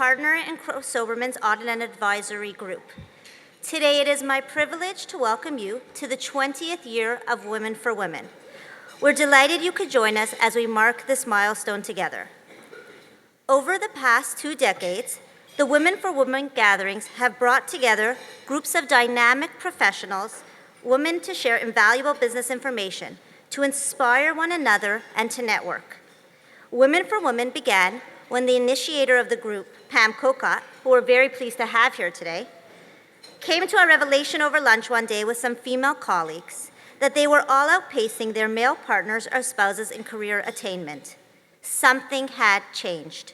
partner in Crowe Soberman's Audit and Advisory Group. Today it is my privilege to welcome you to the 20th year of Women for Women. We're delighted you could join us as we mark this milestone together. Over the past 2 decades, the Women for Women gatherings have brought together groups of dynamic professionals, women to share invaluable business information, to inspire one another, and to network. Women for Women began when the initiator of the group, Pam Kokot, who we're very pleased to have here today, came to a revelation over lunch one day with some female colleagues that they were all outpacing their male partners or spouses in career attainment. Something had changed.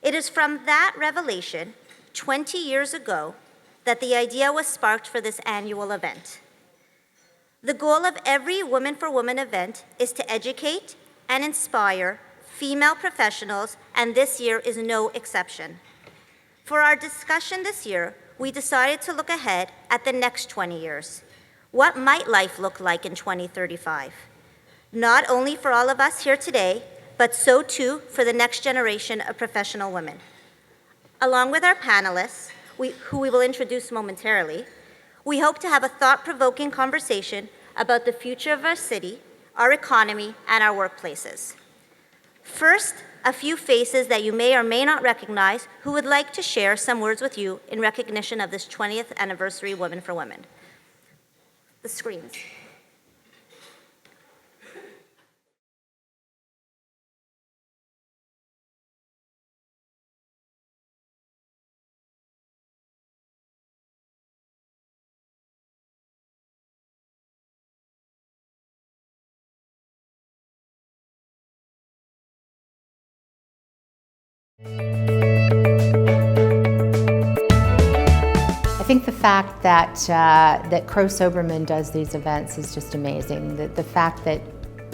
It is from that revelation, 20 years ago, that the idea was sparked for this annual event. The goal of every Women for Women event is to educate and inspire female professionals, and this year is no exception. For our discussion this year, we decided to look ahead at the next 20 years. What might life look like in 2035? Not only for all of us here today, but so too for the next generation of professional women. Along with our panelists, who we will introduce momentarily, we hope to have a thought-provoking conversation about the future of our city, our economy, and our workplaces. First, a few faces that you may or may not recognize who would like to share some words with you in recognition of this 20th anniversary Women for Women. The screens. I think the fact that that Crowe Soberman does these events is just amazing. The fact that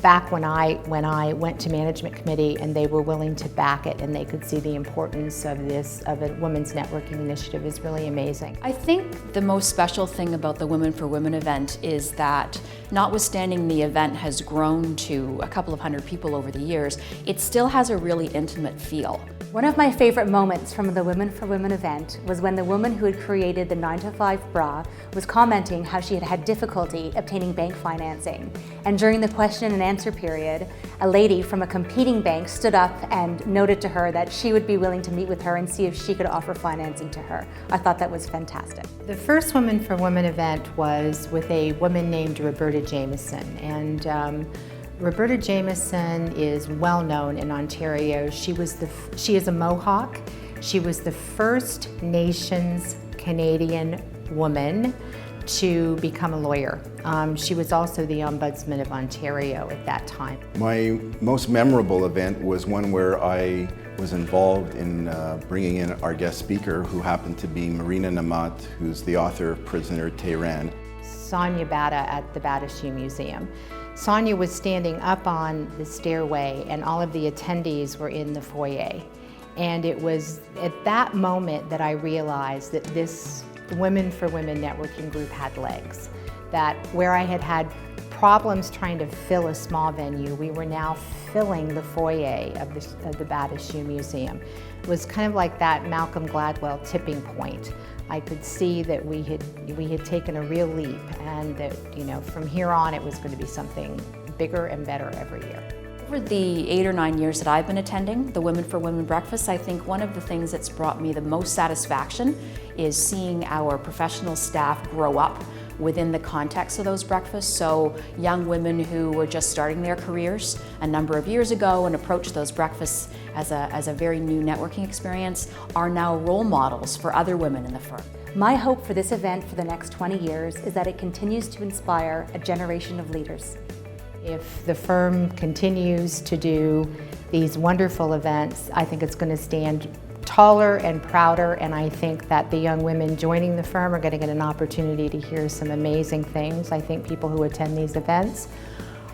back when I went to management committee and they were willing to back it and they could see the importance of a women's networking initiative is really amazing. I think the most special thing about the Women for Women event is that notwithstanding the event has grown to a couple of hundred people over the years, it still has a really intimate feel. One of my favorite moments from the Women for Women event was when the woman who had created the 9-to-5 bra was commenting how she had had difficulty obtaining bank financing. And during the question and answer period, a lady from a competing bank stood up and noted to her that she would be willing to meet with her and see if she could offer financing to her. I thought that was fantastic. The first Women for Women event was with a woman named Roberta Jameson, and Roberta Jameson is well known in Ontario. She is a Mohawk. She was the First Nations Canadian woman to become a lawyer. She was also the Ombudsman of Ontario at that time. My most memorable event was one where I was involved in bringing in our guest speaker, who happened to be Marina Namat, who's the author of Prisoner Tehran. Sonia Bata at the Battish Museum. Sonia was standing up on the stairway and all of the attendees were in the foyer. And it was at that moment that I realized that this Women for Women networking group had legs. That where I had had problems trying to fill a small venue, we were now filling the foyer of the Battish Museum. It was kind of like that Malcolm Gladwell tipping point. I could see that we had taken a real leap, and that, you know, from here on it was going to be something bigger and better every year. Over the 8 or 9 years that I've been attending the Women for Women breakfasts, I think one of the things that's brought me the most satisfaction is seeing our professional staff grow up within the context of those breakfasts. So young women who were just starting their careers a number of years ago and approached those breakfasts as a very new networking experience are now role models for other women in the firm. My hope for this event for the next 20 years is that it continues to inspire a generation of leaders. If the firm continues to do these wonderful events, I think it's going to stand taller and prouder, and I think that the young women joining the firm are going to get an opportunity to hear some amazing things. I think people who attend these events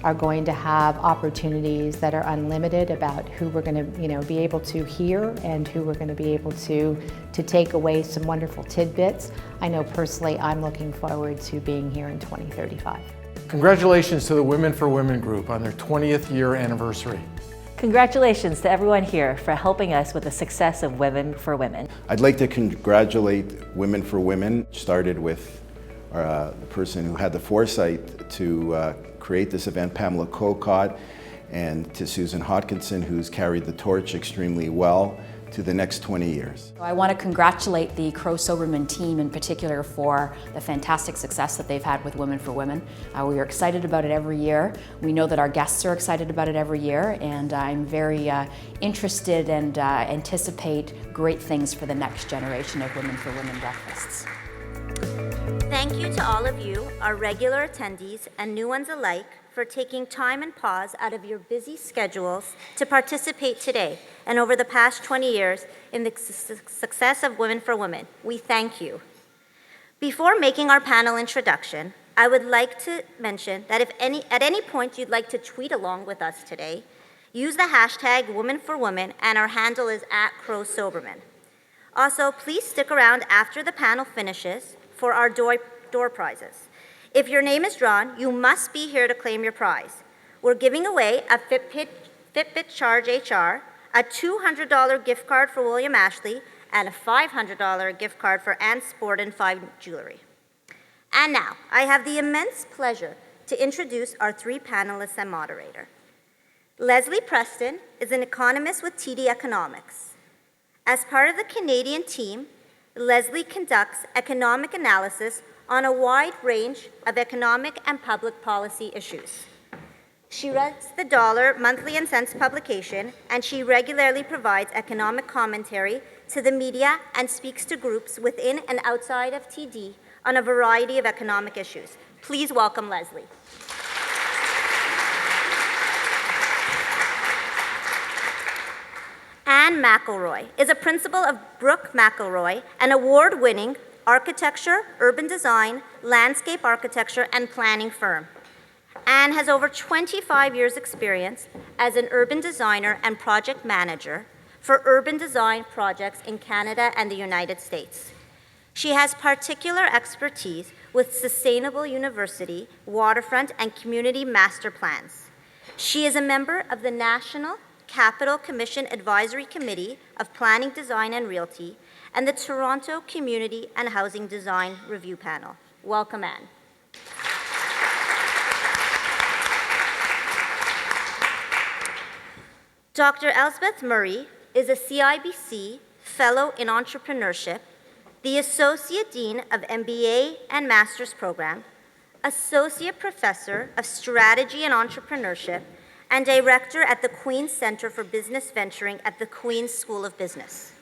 are going to have opportunities that are unlimited about who we're going to, be able to hear and who we're going to be able to take away some wonderful tidbits. I know personally I'm looking forward to being here in 2035. Congratulations to the Women for Women group on their 20th year anniversary. Congratulations to everyone here for helping us with the success of Women for Women. I'd like to congratulate Women for Women. Started with the person who had the foresight to create this event, Pamela Colcott, and to Susan Hodkinson, who's carried the torch extremely well to the next 20 years. I want to congratulate the Crowe Soberman team in particular for the fantastic success that they've had with Women for Women. We are excited about it every year. We know that our guests are excited about it every year, and I'm very interested and anticipate great things for the next generation of Women for Women breakfasts. Thank you to all of you, our regular attendees and new ones alike, for taking time and pause out of your busy schedules to participate today and over the past 20 years in the success of Women for Women. We thank you. Before making our panel introduction, I would like to mention that if at any point you'd like to tweet along with us today, use the hashtag #WomenForWomen, and our handle is @Crowe Soberman. Also, please stick around after the panel finishes for our door prizes. If your name is drawn, you must be here to claim your prize. We're giving away a Fitbit Charge HR, a $200 gift card for William Ashley, and a $500 gift card for Ann Sport and Fine Jewelry. And now, I have the immense pleasure to introduce our three panelists and moderator. Leslie Preston is an economist with TD Economics. As part of the Canadian team, Leslie conducts economic analysis on a wide range of economic and public policy issues. She runs the Dollar Monthly and Cents publication, and she regularly provides economic commentary to the media and speaks to groups within and outside of TD on a variety of economic issues. Please welcome Leslie. Anne McElroy is a principal of Brooke McElroy, an award-winning architecture, urban design, landscape architecture, and planning firm. Anne has over 25 years' experience as an urban designer and project manager for urban design projects in Canada and the United States. She has particular expertise with sustainable university, waterfront, and community master plans. She is a member of the National Capital Commission Advisory Committee of Planning, Design, and Realty, and the Toronto Community and Housing Design Review Panel. Welcome, Anne. Dr. Elspeth Murray is a CIBC Fellow in Entrepreneurship, the Associate Dean of MBA and Master's Program, Associate Professor of Strategy and Entrepreneurship, and Director at the Queen's Centre for Business Venturing at the Queen's School of Business.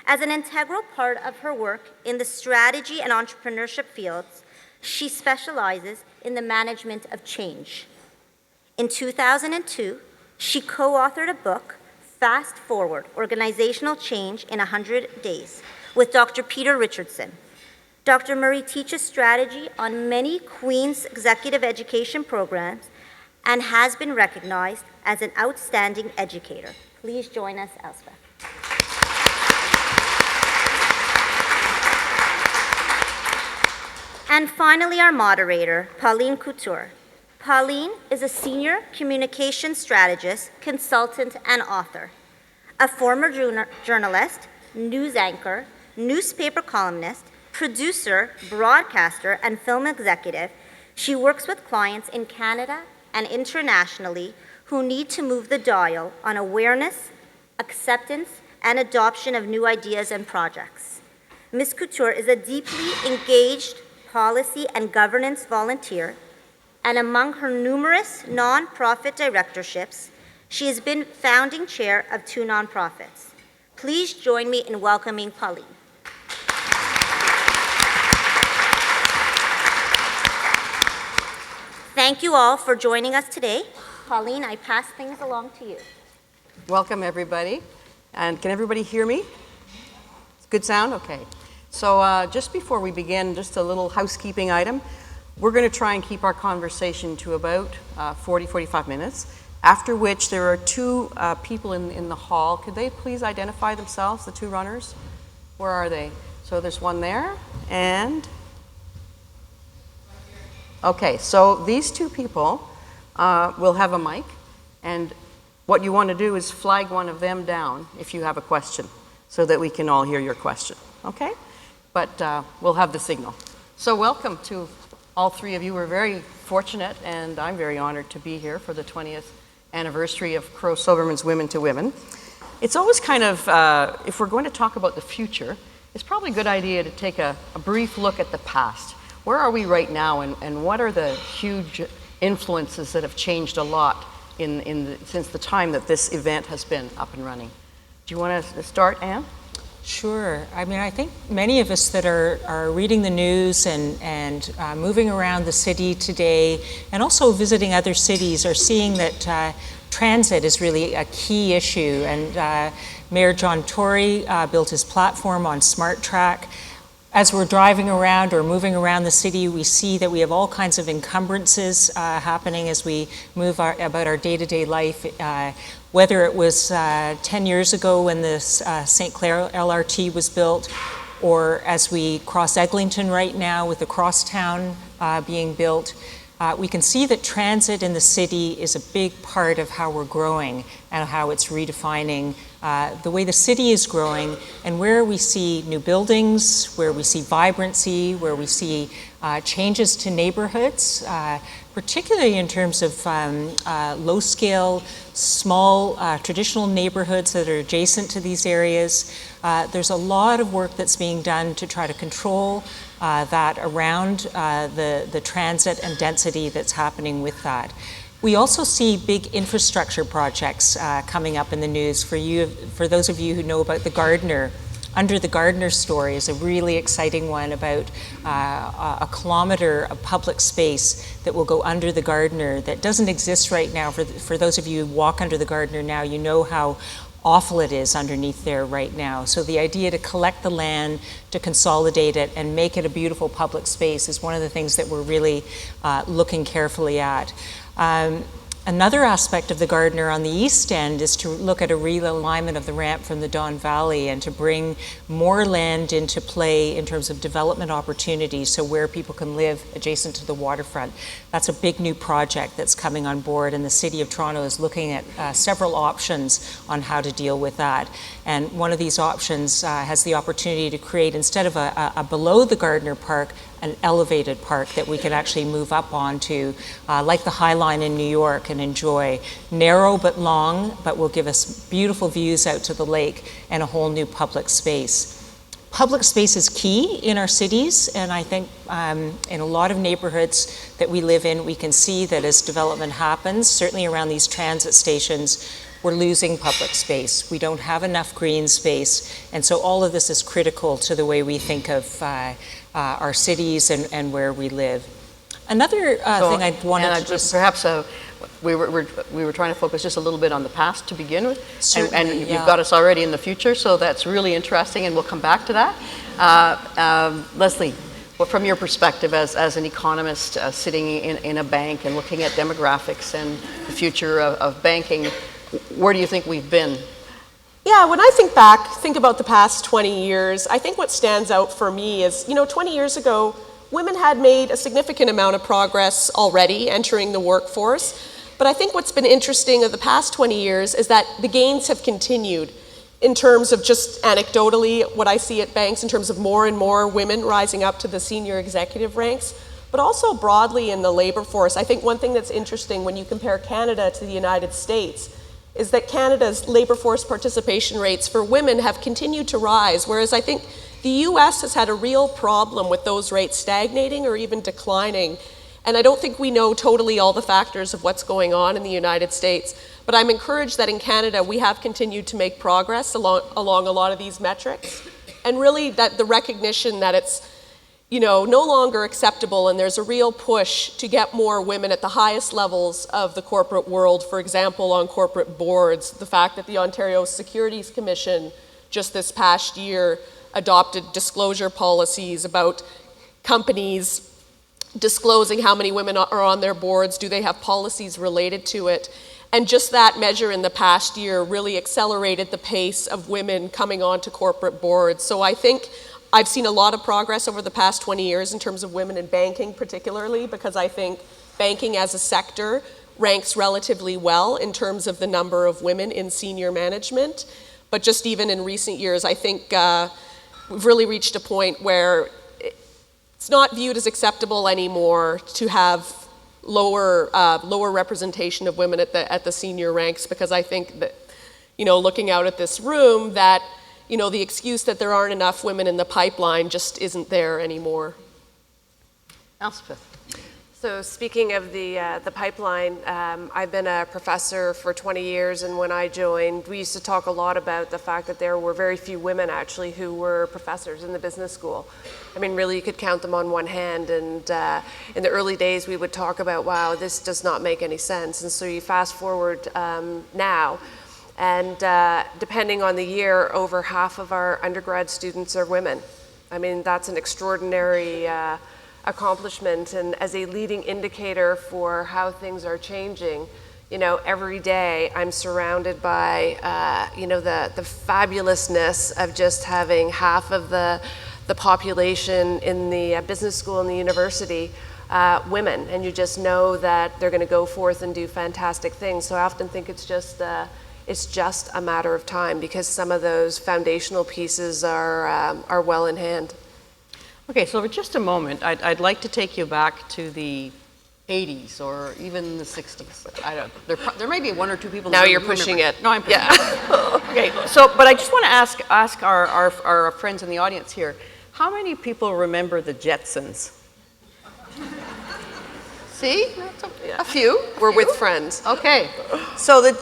As an integral part of her work in the strategy and entrepreneurship fields, she specializes in the management of change. In 2002, she co-authored a book, Fast Forward, Organizational Change in 100 Days, with Dr. Peter Richardson. Dr. Murray teaches strategy on many Queen's executive education programs and has been recognized as an outstanding educator. Please join us, Elspeth. And finally, our moderator, Pauline Couture. Pauline is a senior communications strategist, consultant, and author. A former journalist, news anchor, newspaper columnist, producer, broadcaster, and film executive, she works with clients in Canada and internationally who need to move the dial on awareness, acceptance, and adoption of new ideas and projects. Ms. Couture is a deeply engaged policy and governance volunteer, and among her numerous nonprofit directorships, she has been founding chair of 2 nonprofits. Please join me in welcoming Pauline. Thank you all for joining us today. Pauline, I pass things along to you. Welcome, everybody. And can everybody hear me? Good sound? Okay. So just before we begin, just a little housekeeping item. We're going to try and keep our conversation to about 45 minutes, after which there are 2 people in the hall. Could they please identify themselves, the 2 runners? Where are they? So there's one there, and... Okay, so these 2 people will have a mic, and what you want to do is flag one of them down if you have a question so that we can all hear your question, okay? But we'll have the signal. So welcome to all three of you. We're very fortunate, and I'm very honored to be here for the 20th anniversary of Crowe Soberman's Women to Women. It's always kind of, if we're going to talk about the future, it's probably a good idea to take a brief look at the past. Where are we right now, and what are the huge influences that have changed a lot since the time that this event has been up and running? Do you want to start, Anne? Sure. I mean, I think many of us that are reading the news and moving around the city today and also visiting other cities are seeing that transit is really a key issue. And Mayor John Tory built his platform on Smart Track. As we're driving around or moving around the city, we see that we have all kinds of encumbrances happening as we move about our day-to-day life. Whether it was 10 years ago when the St. Clair LRT was built, or as we cross Eglinton right now with the Crosstown being built, we can see that transit in the city is a big part of how we're growing and how it's redefining the way the city is growing, and where we see new buildings, where we see vibrancy, where we see changes to neighborhoods, particularly in terms of low-scale, small, traditional neighborhoods that are adjacent to these areas. There's a lot of work that's being done to try to control that around the transit and density that's happening with that. We also see big infrastructure projects coming up in the news. For those of you who know about the Gardiner, Under the Gardiner story is a really exciting one about a kilometer of public space that will go under the Gardiner that doesn't exist right now. For those of you who walk under the Gardiner now, you know how awful it is underneath there right now. So the idea to collect the land, to consolidate it, and make it a beautiful public space is one of the things that we're really looking carefully at. Another aspect of the Gardiner on the east end is to look at a realignment of the ramp from the Don Valley and to bring more land into play in terms of development opportunities, so where people can live adjacent to the waterfront. That's a big new project that's coming on board, and the City of Toronto is looking at several options on how to deal with that. And one of these options has the opportunity to create, instead of a below the Gardiner Park, an elevated park that we can actually move up onto, like the High Line in New York, and enjoy. Narrow but long, but will give us beautiful views out to the lake and a whole new public space. Public space is key in our cities, and I think in a lot of neighborhoods that we live in, we can see that as development happens, certainly around these transit stations, we're losing public space. We don't have enough green space, and so all of this is critical to the way we think of our cities and where we live. Another thing I wanted to just... Perhaps we were trying to focus just a little bit on the past to begin with, and yeah. You've got us already in the future, so that's really interesting, and we'll come back to that. Leslie, from your perspective as an economist sitting in a bank and looking at demographics and the future of banking, where do you think we've been? Yeah, when I think about the past 20 years, I think what stands out for me is, 20 years ago, women had made a significant amount of progress already entering the workforce. But I think what's been interesting of the past 20 years is that the gains have continued in terms of just anecdotally what I see at banks in terms of more and more women rising up to the senior executive ranks, but also broadly in the labor force. I think one thing that's interesting when you compare Canada to the United States is that Canada's labor force participation rates for women have continued to rise, whereas I think the US has had a real problem with those rates stagnating or even declining. And I don't think we know totally all the factors of what's going on in the United States, but I'm encouraged that in Canada we have continued to make progress along a lot of these metrics, and really that the recognition that it's no longer acceptable, and there's a real push to get more women at the highest levels of the corporate world, for example, on corporate boards. The fact that the Ontario Securities Commission just this past year adopted disclosure policies about companies disclosing how many women are on their boards, do they have policies related to it? And just that measure in the past year really accelerated the pace of women coming onto corporate boards. So I think I've seen a lot of progress over the past 20 years in terms of women in banking particularly, because I think banking as a sector ranks relatively well in terms of the number of women in senior management. But just even in recent years, I think we've really reached a point where it's not viewed as acceptable anymore to have lower representation of women at the senior ranks, because I think that, looking out at this room, that, the excuse that there aren't enough women in the pipeline just isn't there anymore. Elspeth. So speaking of the pipeline, I've been a professor for 20 years, and when I joined, we used to talk a lot about the fact that there were very few women actually who were professors in the business school. I mean, really, you could count them on one hand, and in the early days, we would talk about, wow, this does not make any sense. And so you fast forward now, and depending on the year, over half of our undergrad students are women. I mean, that's an extraordinary accomplishment, and as a leading indicator for how things are changing, every day I'm surrounded by, the fabulousness of just having half of the population in the business school and the university women, and you just know that they're going to go forth and do fantastic things. So I often think it's just a matter of time, because some of those foundational pieces are well in hand. Okay, so for just a moment, I'd like to take you back to the 80s or even the 60s. I don't. There may be one or two people. Now you're pushing it. No, I'm pushing it. Okay, so but I just want to ask our friends in the audience here, how many people remember the Jetsons? See, a few. We're with friends. Okay, so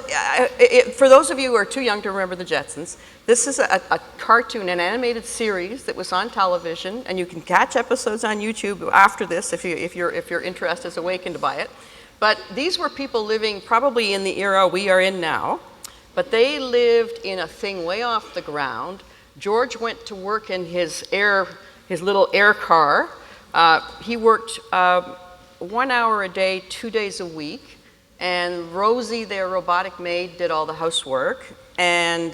for those of you who are too young to remember the Jetsons, this is a cartoon, an animated series that was on television, and you can catch episodes on YouTube after this if your interest is awakened by it. But these were people living probably in the era we are in now, but they lived in a thing way off the ground. George went to work in his little air car. He worked 1 hour a day, 2 days a week, and Rosie, their robotic maid, did all the housework. And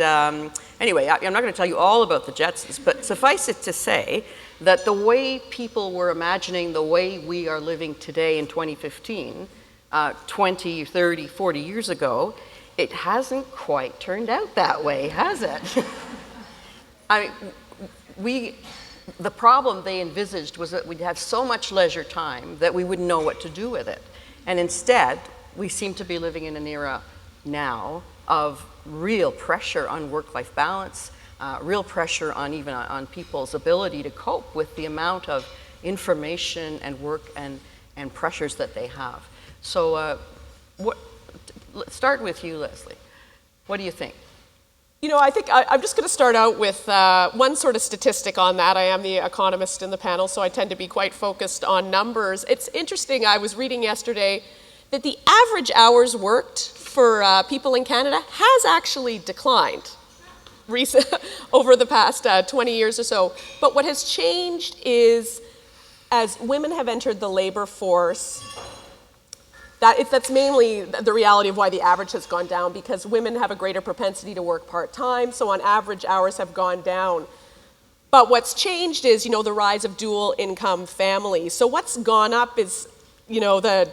anyway, I'm not going to tell you all about the Jetsons, but suffice it to say that the way people were imagining the way we are living today in 2015, 20, 30, 40 years ago, it hasn't quite turned out that way, has it? The problem they envisaged was that we'd have so much leisure time that we wouldn't know what to do with it. And instead, we seem to be living in an era now of real pressure on work-life balance, real pressure on people's ability to cope with the amount of information and work and pressures that they have. So let's start with you, Leslie. What do you think? I think I'm just going to start out with one sort of statistic on that. I am the economist in the panel, so I tend to be quite focused on numbers. It's interesting, I was reading yesterday that the average hours worked for people in Canada has actually declined over the past 20 years or so. But what has changed is, as women have entered the labor force, that's mainly the reality of why the average has gone down, because women have a greater propensity to work part-time, so on average hours have gone down. But what's changed is, the rise of dual income families. So what's gone up is, the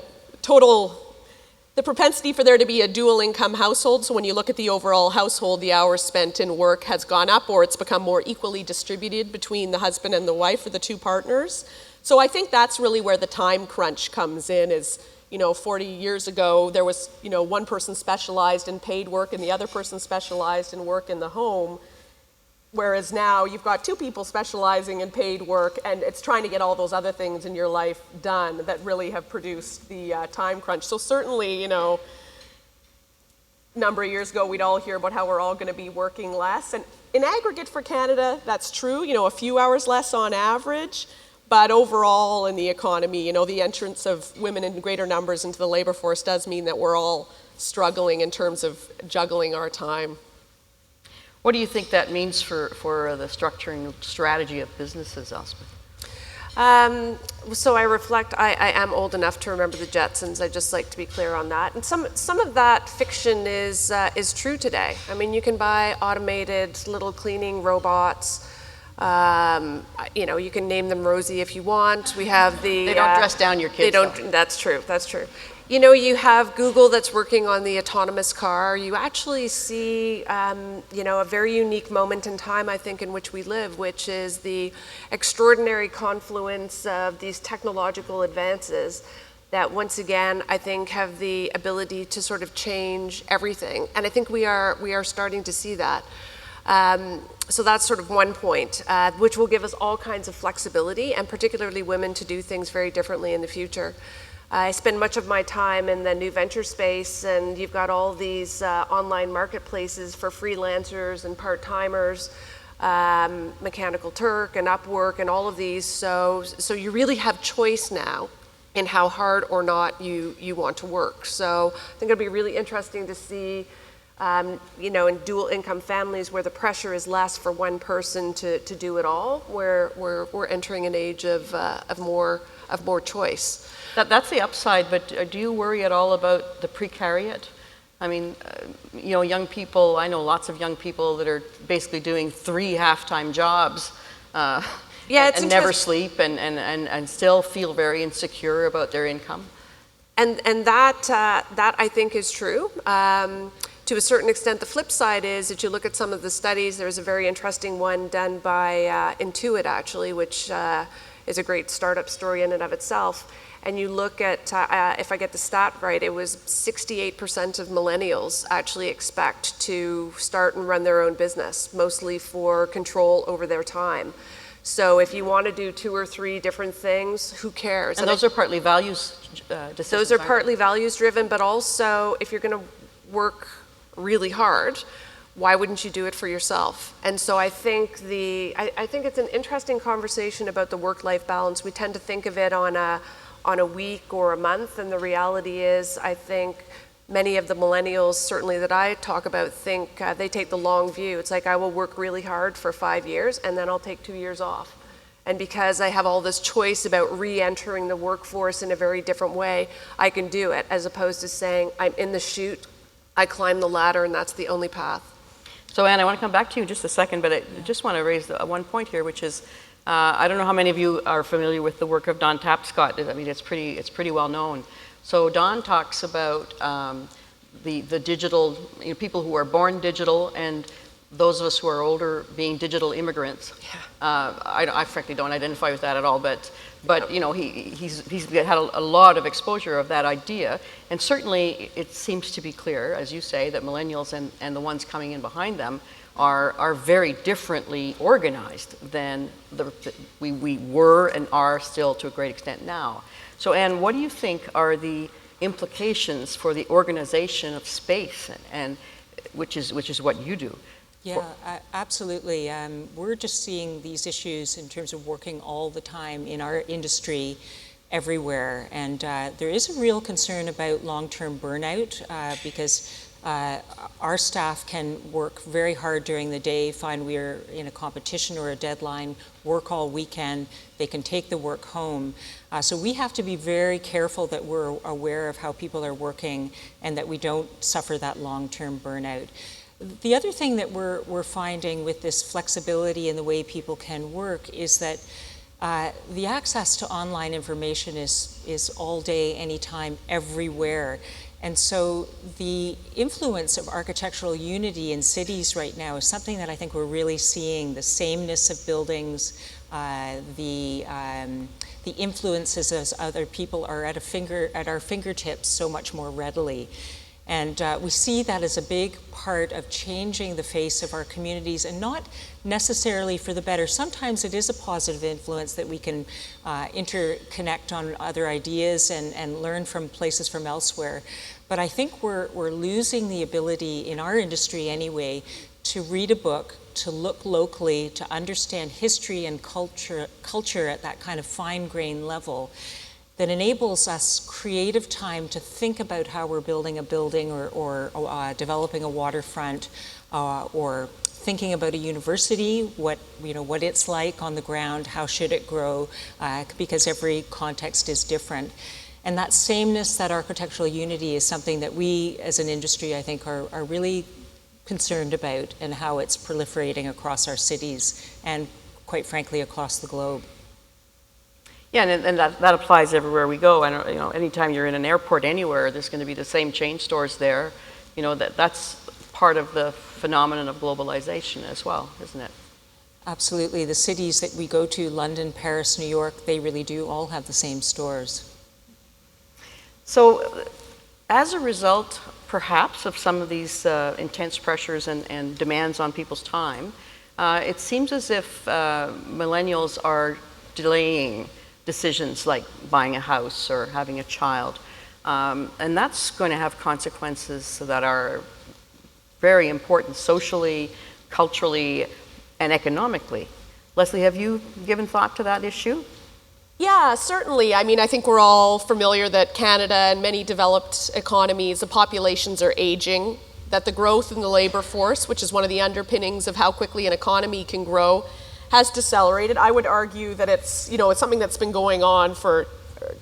propensity for there to be a dual income household. So when you look at the overall household, the hours spent in work has gone up, or it's become more equally distributed between the husband and the wife, or the two partners. So I think that's really where the time crunch comes in, is 40 years ago, there was, one person specialized in paid work and the other person specialized in work in the home. Whereas now you've got two people specializing in paid work, and it's trying to get all those other things in your life done that really have produced the time crunch. So certainly, a number of years ago, we'd all hear about how we're all going to be working less. And in aggregate for Canada, that's true, a few hours less on average. But overall in the economy, the entrance of women in greater numbers into the labor force does mean that we're all struggling in terms of juggling our time. What do you think that means for the structuring strategy of businesses, Elspeth? So I reflect, I am old enough to remember the Jetsons. I'd just like to be clear on that. And some of that fiction is true today. I mean, you can buy automated little cleaning robots. You can name them Rosie if you want. We have the... They don't dress down your kids. They don't. That's true. That's true. You have Google that's working on the autonomous car. You actually see, a very unique moment in time, I think, in which we live, which is the extraordinary confluence of these technological advances that, once again, I think have the ability to sort of change everything. And I think we are starting to see that. So that's sort of one point, which will give us all kinds of flexibility, and particularly women, to do things very differently in the future. I spend much of my time in the new venture space, and you've got all these online marketplaces for freelancers and part-timers, Mechanical Turk and Upwork and all of these. So you really have choice now in how hard or not you want to work. So I think it'll be really interesting to see, in dual income families where the pressure is less for one person to do it all, where we're entering an age of more choice. That's the upside, but do you worry at all about the precariat? I mean, young people, I know lots of young people that are basically doing 3 half-time jobs and never sleep and still feel very insecure about their income. And that I think is true. To a certain extent, the flip side is that you look at some of the studies. There's a very interesting one done by Intuit, actually, which is a great startup story in and of itself. And you look at, if I get the stat right, it was 68% of millennials actually expect to start and run their own business, mostly for control over their time. So if you want to do 2 or 3 different things, who cares? And those are partly values decisions. Those are partly values driven, but also if you're going to work really hard, why wouldn't you do it for yourself? And so I think I think it's an interesting conversation about the work-life balance. We tend to think of it on a week or a month, and the reality is, I think many of the millennials, certainly that I talk about, think they take the long view. It's like, I will work really hard for 5 years, and then I'll take 2 years off. And because I have all this choice about re-entering the workforce in a very different way, I can do it, as opposed to saying, I'm in the chute, I climb the ladder, and that's the only path. So Anne, I want to come back to you in just a second, but I just want to raise one point here, which is, I don't know how many of you are familiar with the work of Don Tapscott. I mean, it's pretty well known. So Don talks about the digital, people who are born digital, and those of us who are older being digital immigrants. Yeah. I frankly don't identify with that at all, but he's had a lot of exposure of that idea, and certainly it seems to be clear, as you say, that millennials and the ones coming in behind them are very differently organized than we were and are still to a great extent now. So Anne, what do you think are the implications for the organization of space, and which is what you do? Yeah, absolutely. We're just seeing these issues in terms of working all the time in our industry everywhere. And there is a real concern about long-term burnout because our staff can work very hard during the day, find we're in a competition or a deadline, work all weekend, they can take the work home. So we have to be very careful that we're aware of how people are working and that we don't suffer that long-term burnout. The other thing that we're finding with this flexibility in the way people can work is that the access to online information is all day, anytime, everywhere. And so the influence of architectural unity in cities right now is something that I think we're really seeing, the sameness of buildings, the influences as other people are at our fingertips so much more readily. And we see that as a big part of changing the face of our communities, and not necessarily for the better. Sometimes it is a positive influence that we can interconnect on other ideas and learn from places from elsewhere. But I think we're losing the ability, in our industry anyway, to read a book, to look locally, to understand history and culture at that kind of fine-grained level, that enables us creative time to think about how we're building a building or developing a waterfront, or thinking about a university, what it's like on the ground, how should it grow, because every context is different. And that sameness, that architectural unity, is something that we as an industry, I think, are really concerned about, and how it's proliferating across our cities and quite frankly, across the globe. Yeah, and that applies everywhere we go. I don't, anytime you're in an airport anywhere, there's going to be the same chain stores there. That's part of the phenomenon of globalization as well, isn't it? Absolutely. The cities that we go to, London, Paris, New York, they really do all have the same stores. So as a result, perhaps, of some of these intense pressures and demands on people's time, it seems as if millennials are delaying decisions like buying a house or having a child. And that's going to have consequences that are very important socially, culturally, and economically. Leslie, have you given thought to that issue? Yeah, certainly. I mean, I think we're all familiar that Canada and many developed economies, the populations are aging, that the growth in the labor force, which is one of the underpinnings of how quickly an economy can grow, has decelerated. I would argue that it's something that's been going on for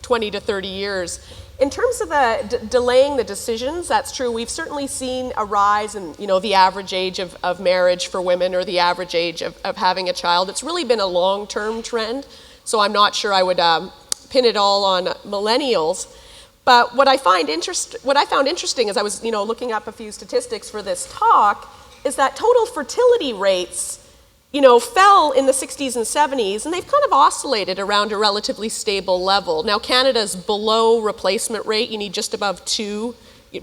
20 to 30 years. In terms of the delaying the decisions, that's true. We've certainly seen a rise in the average age of marriage for women, or the average age of having a child. It's really been a long-term trend, so I'm not sure I would pin it all on millennials. But what I found interesting as I was looking up a few statistics for this talk is that total fertility rates fell in the 60s and 70s, and they've kind of oscillated around a relatively stable level. Now, Canada's below replacement rate. You need just above 2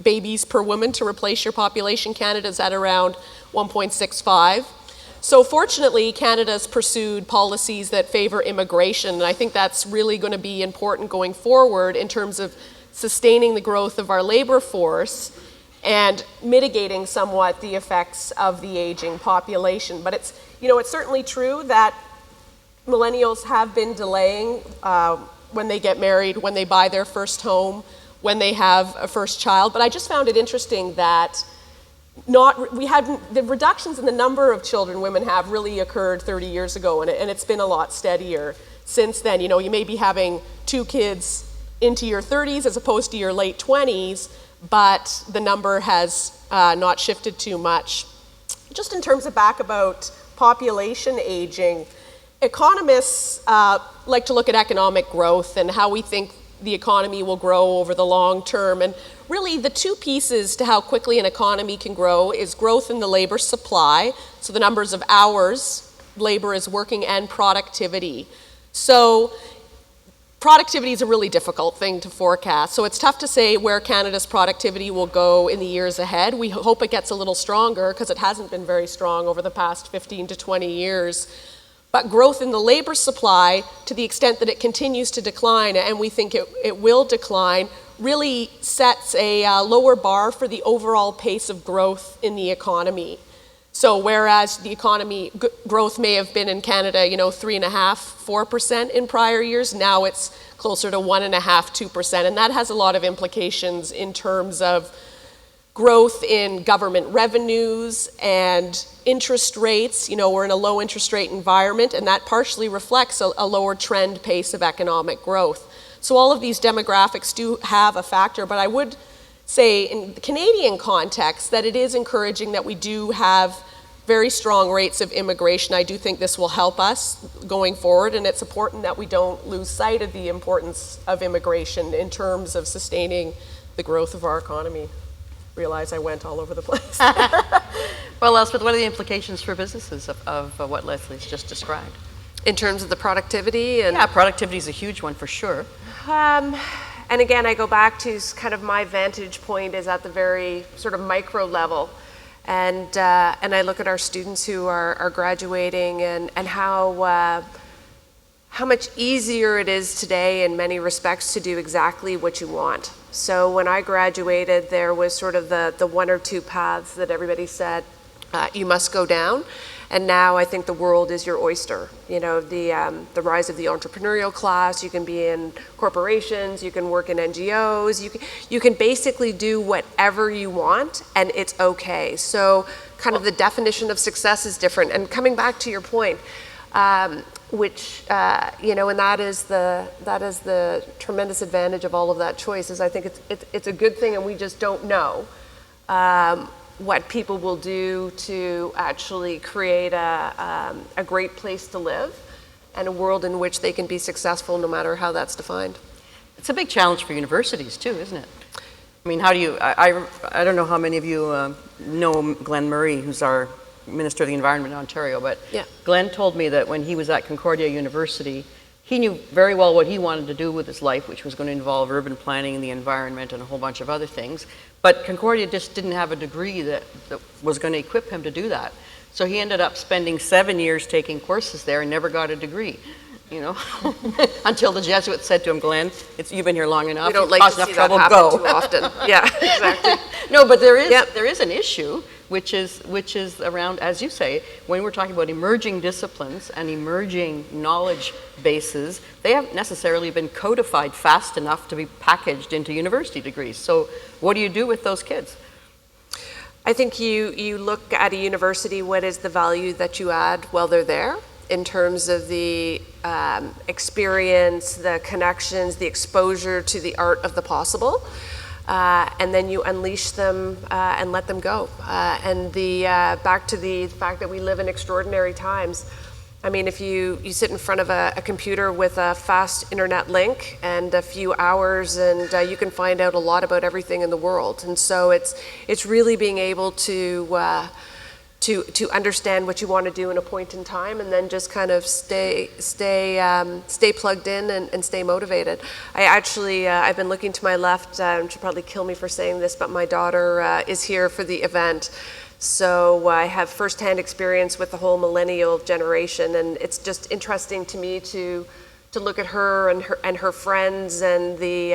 babies per woman to replace your population. Canada's at around 1.65. So fortunately, Canada's pursued policies that favor immigration, and I think that's really going to be important going forward in terms of sustaining the growth of our labor force and mitigating somewhat the effects of the aging population. But it's certainly true that millennials have been delaying when they get married, when they buy their first home, when they have a first child. But I just found it interesting that the reductions in the number of children women have really occurred 30 years ago, and it's been a lot steadier since then. You may be having 2 kids into your 30s as opposed to your late 20s, but the number has not shifted too much. Just in terms of back about population aging, economists like to look at economic growth and how we think the economy will grow over the long term. And really the 2 pieces to how quickly an economy can grow is growth in the labor supply, so the numbers of hours labor is working, and productivity. So productivity is a really difficult thing to forecast. So it's tough to say where Canada's productivity will go in the years ahead. We hope it gets a little stronger because it hasn't been very strong over the past 15 to 20 years. But growth in the labor supply, to the extent that it continues to decline, and we think it will decline, really sets a lower bar for the overall pace of growth in the economy. So whereas the economy growth may have been in Canada, 3.5%, 4% in prior years, now it's closer to 1.5%, 2%. And that has a lot of implications in terms of growth in government revenues and interest rates. We're in a low interest rate environment, and that partially reflects a lower trend pace of economic growth. So all of these demographics do have a factor, but I would say in the Canadian context that it is encouraging that we do have very strong rates of immigration. I do think this will help us going forward, and it's important that we don't lose sight of the importance of immigration in terms of sustaining the growth of our economy. Realize I went all over the place. Well, Elspeth, what are the implications for businesses of what Leslie's just described? In terms of the productivity? Yeah, productivity is a huge one for sure. And again, I go back to kind of my vantage point is at the very sort of micro level. And I look at our students who are graduating and how much easier it is today in many respects to do exactly what you want. So when I graduated, there was sort of the 1 or 2 paths that everybody said you must go down. And now I think the world is your oyster. The rise of the entrepreneurial class, you can be in corporations, you can work in NGOs, you can basically do whatever you want and it's okay. So kind of the definition of success is different. And coming back to your point, which, and that is the tremendous advantage of all of that choice is I think it's a good thing and we just don't know. what people will do to actually create a great place to live and a world in which they can be successful no matter how that's defined. It's a big challenge for universities too, isn't it? I mean, how do you, I don't know how many of you know Glenn Murray, who's our Minister of the Environment in Ontario, but yeah. Glenn told me that when he was at Concordia University, he knew very well what he wanted to do with his life, which was going to involve urban planning and the environment and a whole bunch of other things. But Concordia just didn't have a degree that was going to equip him to do that. So he ended up spending 7 years taking courses there and never got a degree, you know, until the Jesuits said to him, Glenn, you've been here long enough. We don't like to see that happen too often. Yeah, exactly. No, but there is an issue, which is around, as you say, when we're talking about emerging disciplines and emerging knowledge bases, they haven't necessarily been codified fast enough to be packaged into university degrees. So what do you do with those kids? I think you look at a university, what is the value that you add while they're there in terms of the experience, the connections, the exposure to the art of the possible. And then you unleash them and let them go. And back to the fact that we live in extraordinary times. I mean, if you sit in front of a computer with a fast internet link and a few hours, and you can find out a lot about everything in the world. And so it's really being able to understand what you want to do in a point in time, and then just kind of stay plugged in and stay motivated. I actually, I've been looking to my left, she'll probably kill me for saying this, but my daughter is here for the event. So I have firsthand experience with the whole millennial generation, and it's just interesting to me to look at her and her friends and the,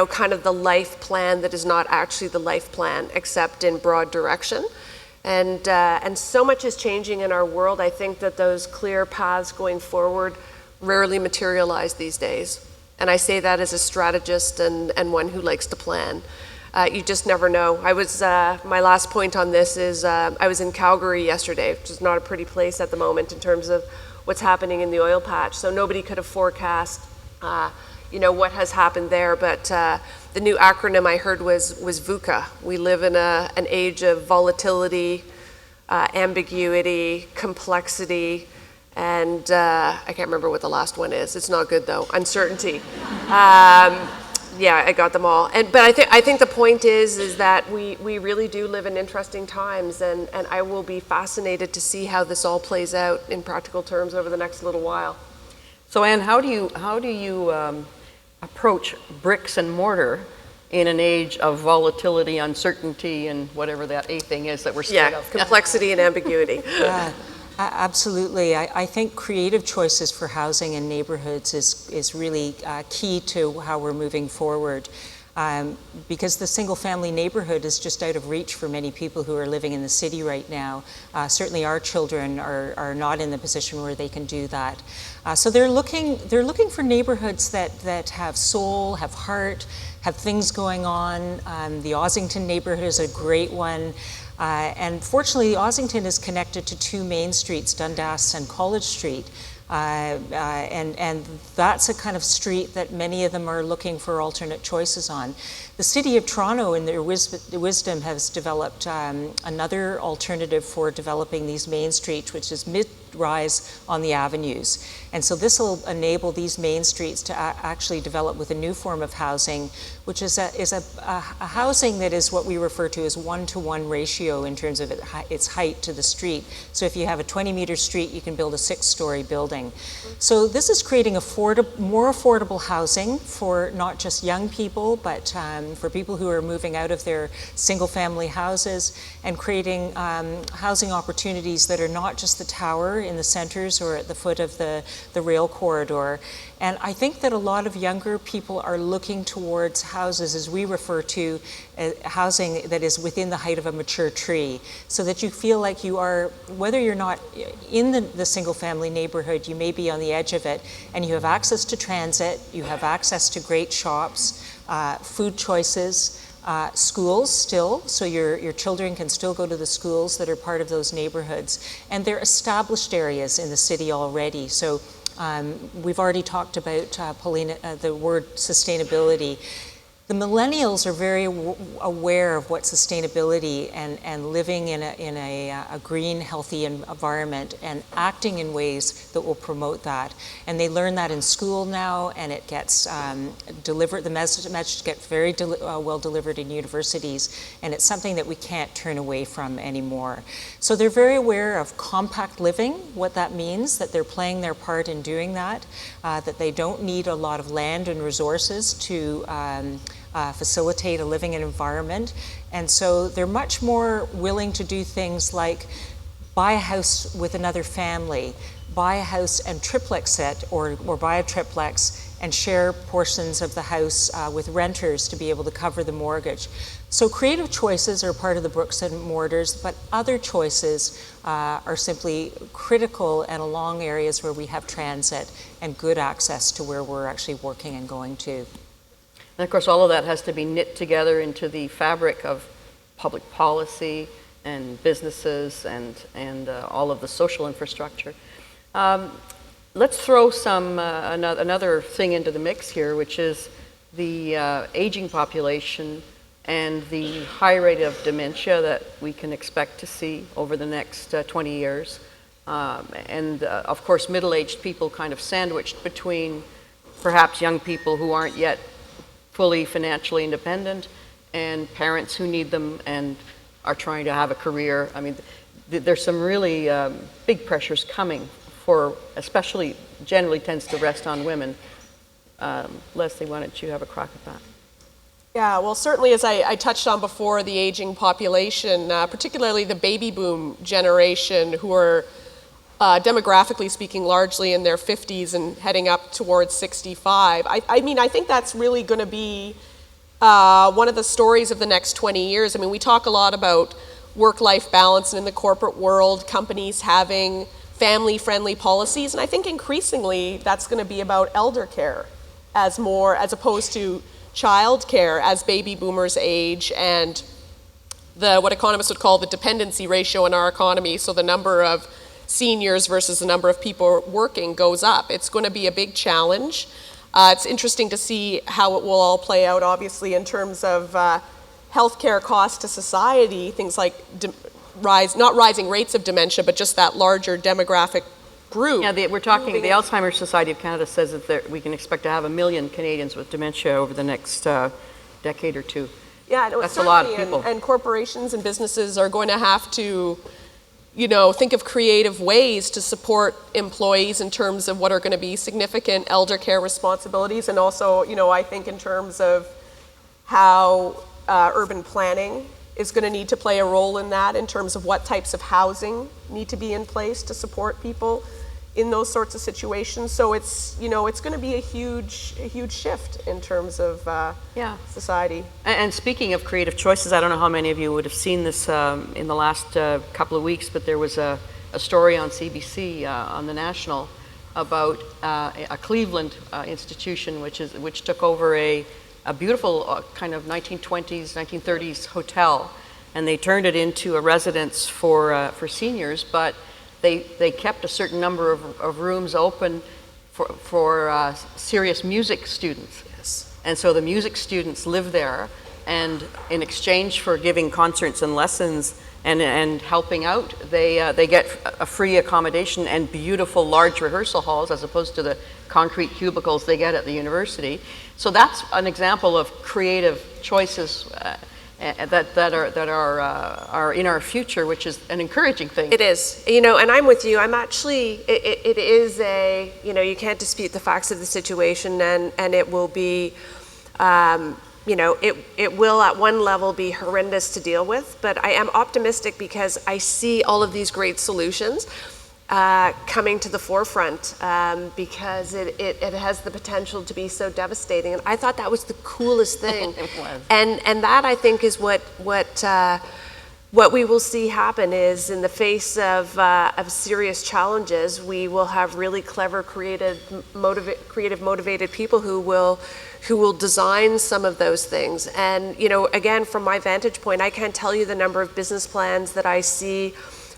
kind of the life plan that is not actually the life plan, except in broad direction. And so much is changing in our world. I think that those clear paths going forward rarely materialize these days. And I say that as a strategist and one who likes to plan. You just never know. My last point on this is I was in Calgary yesterday, which is not a pretty place at the moment in terms of what's happening in the oil patch. So nobody could have forecast, what has happened there. But the new acronym I heard was VUCA. We live in an age of volatility, ambiguity, complexity, and I can't remember what the last one is. It's not good though. Uncertainty. Yeah, I got them all. But I think the point is that we really do live in interesting times, and I will be fascinated to see how this all plays out in practical terms over the next little while. So Anne, how do you approach bricks and mortar in an age of volatility, uncertainty, and whatever that A thing is that we're scared of? Complexity and ambiguity. Yeah, absolutely. I think creative choices for housing and neighborhoods is really key to how we're moving forward. Because the single-family neighborhood is just out of reach for many people who are living in the city right now. Certainly our children are not in the position where they can do that. So they're looking for neighborhoods that have soul, have heart, have things going on. The Ossington neighborhood is a great one. And fortunately, Ossington is connected to two main streets, Dundas and College Street. And that's a kind of street that many of them are looking for alternate choices on. The City of Toronto, in their wisdom, has developed another alternative for developing these main streets, which is mid-rise on the avenues. And so this will enable these main streets to actually develop with a new form of housing, which is a housing that is what we refer to as 1-to-1 ratio in terms of its height to the street. So if you have a 20-meter street, you can build a 6-story building. So this is creating more affordable housing for not just young people, but for people who are moving out of their single-family houses, and creating housing opportunities that are not just the tower in the centers or at the foot of the rail corridor. And I think that a lot of younger people are looking towards houses, as we refer to housing that is within the height of a mature tree, so that you feel like you are, whether you're not in the single-family neighborhood, you may be on the edge of it, and you have access to transit, you have access to great shops, food choices, schools still, so your children can still go to the schools that are part of those neighborhoods, and they're established areas in the city already. So we've already talked about, Paulina, the word sustainability. The millennials are very aware of what sustainability and living in a green, healthy environment and acting in ways that will promote that. And they learn that in school now, and it gets delivered, the message gets very well delivered in universities, and it's something that we can't turn away from anymore. So they're very aware of compact living, what that means, that they're playing their part in doing that, that they don't need a lot of land and resources to facilitate a living environment. And so they're much more willing to do things like buy a house with another family, buy a house and triplex it, or buy a triplex and share portions of the house with renters to be able to cover the mortgage. So creative choices are part of the bricks and mortars, but other choices are simply critical and along areas where we have transit and good access to where we're actually working and going to. And of course, all of that has to be knit together into the fabric of public policy and businesses and all of the social infrastructure. Let's throw another thing into the mix here, which is the aging population and the high rate of dementia that we can expect to see over the next 20 years. And of course, middle-aged people kind of sandwiched between perhaps young people who aren't yet fully financially independent and parents who need them and are trying to have a career. I mean, there's some really big pressures coming for, especially generally tends to rest on women. Leslie, why don't you have a crack at that? Yeah, well, certainly as I touched on before, the aging population, particularly the baby boom generation, who are demographically speaking largely in their 50s and heading up towards 65. I mean, I think that's really going to be one of the stories of the next 20 years. I mean, we talk a lot about work-life balance, and in the corporate world, companies having family-friendly policies, and I think increasingly that's going to be about elder care as opposed to child care as baby boomers age, and what economists would call the dependency ratio in our economy, so the number of seniors versus the number of people working goes up. It's going to be a big challenge. It's interesting to see how it will all play out, obviously, in terms of healthcare costs to society, things like not rising rates of dementia, but just that larger demographic group. Yeah, we're talking, the Alzheimer's Society of Canada says that we can expect to have 1 million Canadians with dementia over the next decade or two. Yeah, no, that's a lot of people. And corporations and businesses are going to have to think of creative ways to support employees in terms of what are going to be significant elder care responsibilities, and also, I think in terms of how urban planning is going to need to play a role in that, in terms of what types of housing need to be in place to support people in those sorts of situations. So it's going to be a huge shift in terms of society. And speaking of creative choices, I don't know how many of you would have seen this in the last couple of weeks, but there was a story on CBC on the National about a Cleveland institution which took over a beautiful kind of 1920s, 1930s hotel, and they turned it into a residence for seniors, but they kept a certain number of rooms open for serious music students. Yes. And so the music students live there, and in exchange for giving concerts and lessons and helping out, they get a free accommodation and beautiful large rehearsal halls as opposed to the concrete cubicles they get at the university. So that's an example of creative choices that are in our future, which is an encouraging thing. It is, and I'm with you. I'm actually, it is you can't dispute the facts of the situation, and it will be, it will at one level be horrendous to deal with, but I am optimistic because I see all of these great solutions coming to the forefront because it has the potential to be so devastating. And I thought that was the coolest thing. It was. And that, I think, is what we will see happen is in the face of serious challenges, we will have really clever, creative, motivated people who will design some of those things. And again, from my vantage point, I can't tell you the number of business plans that I see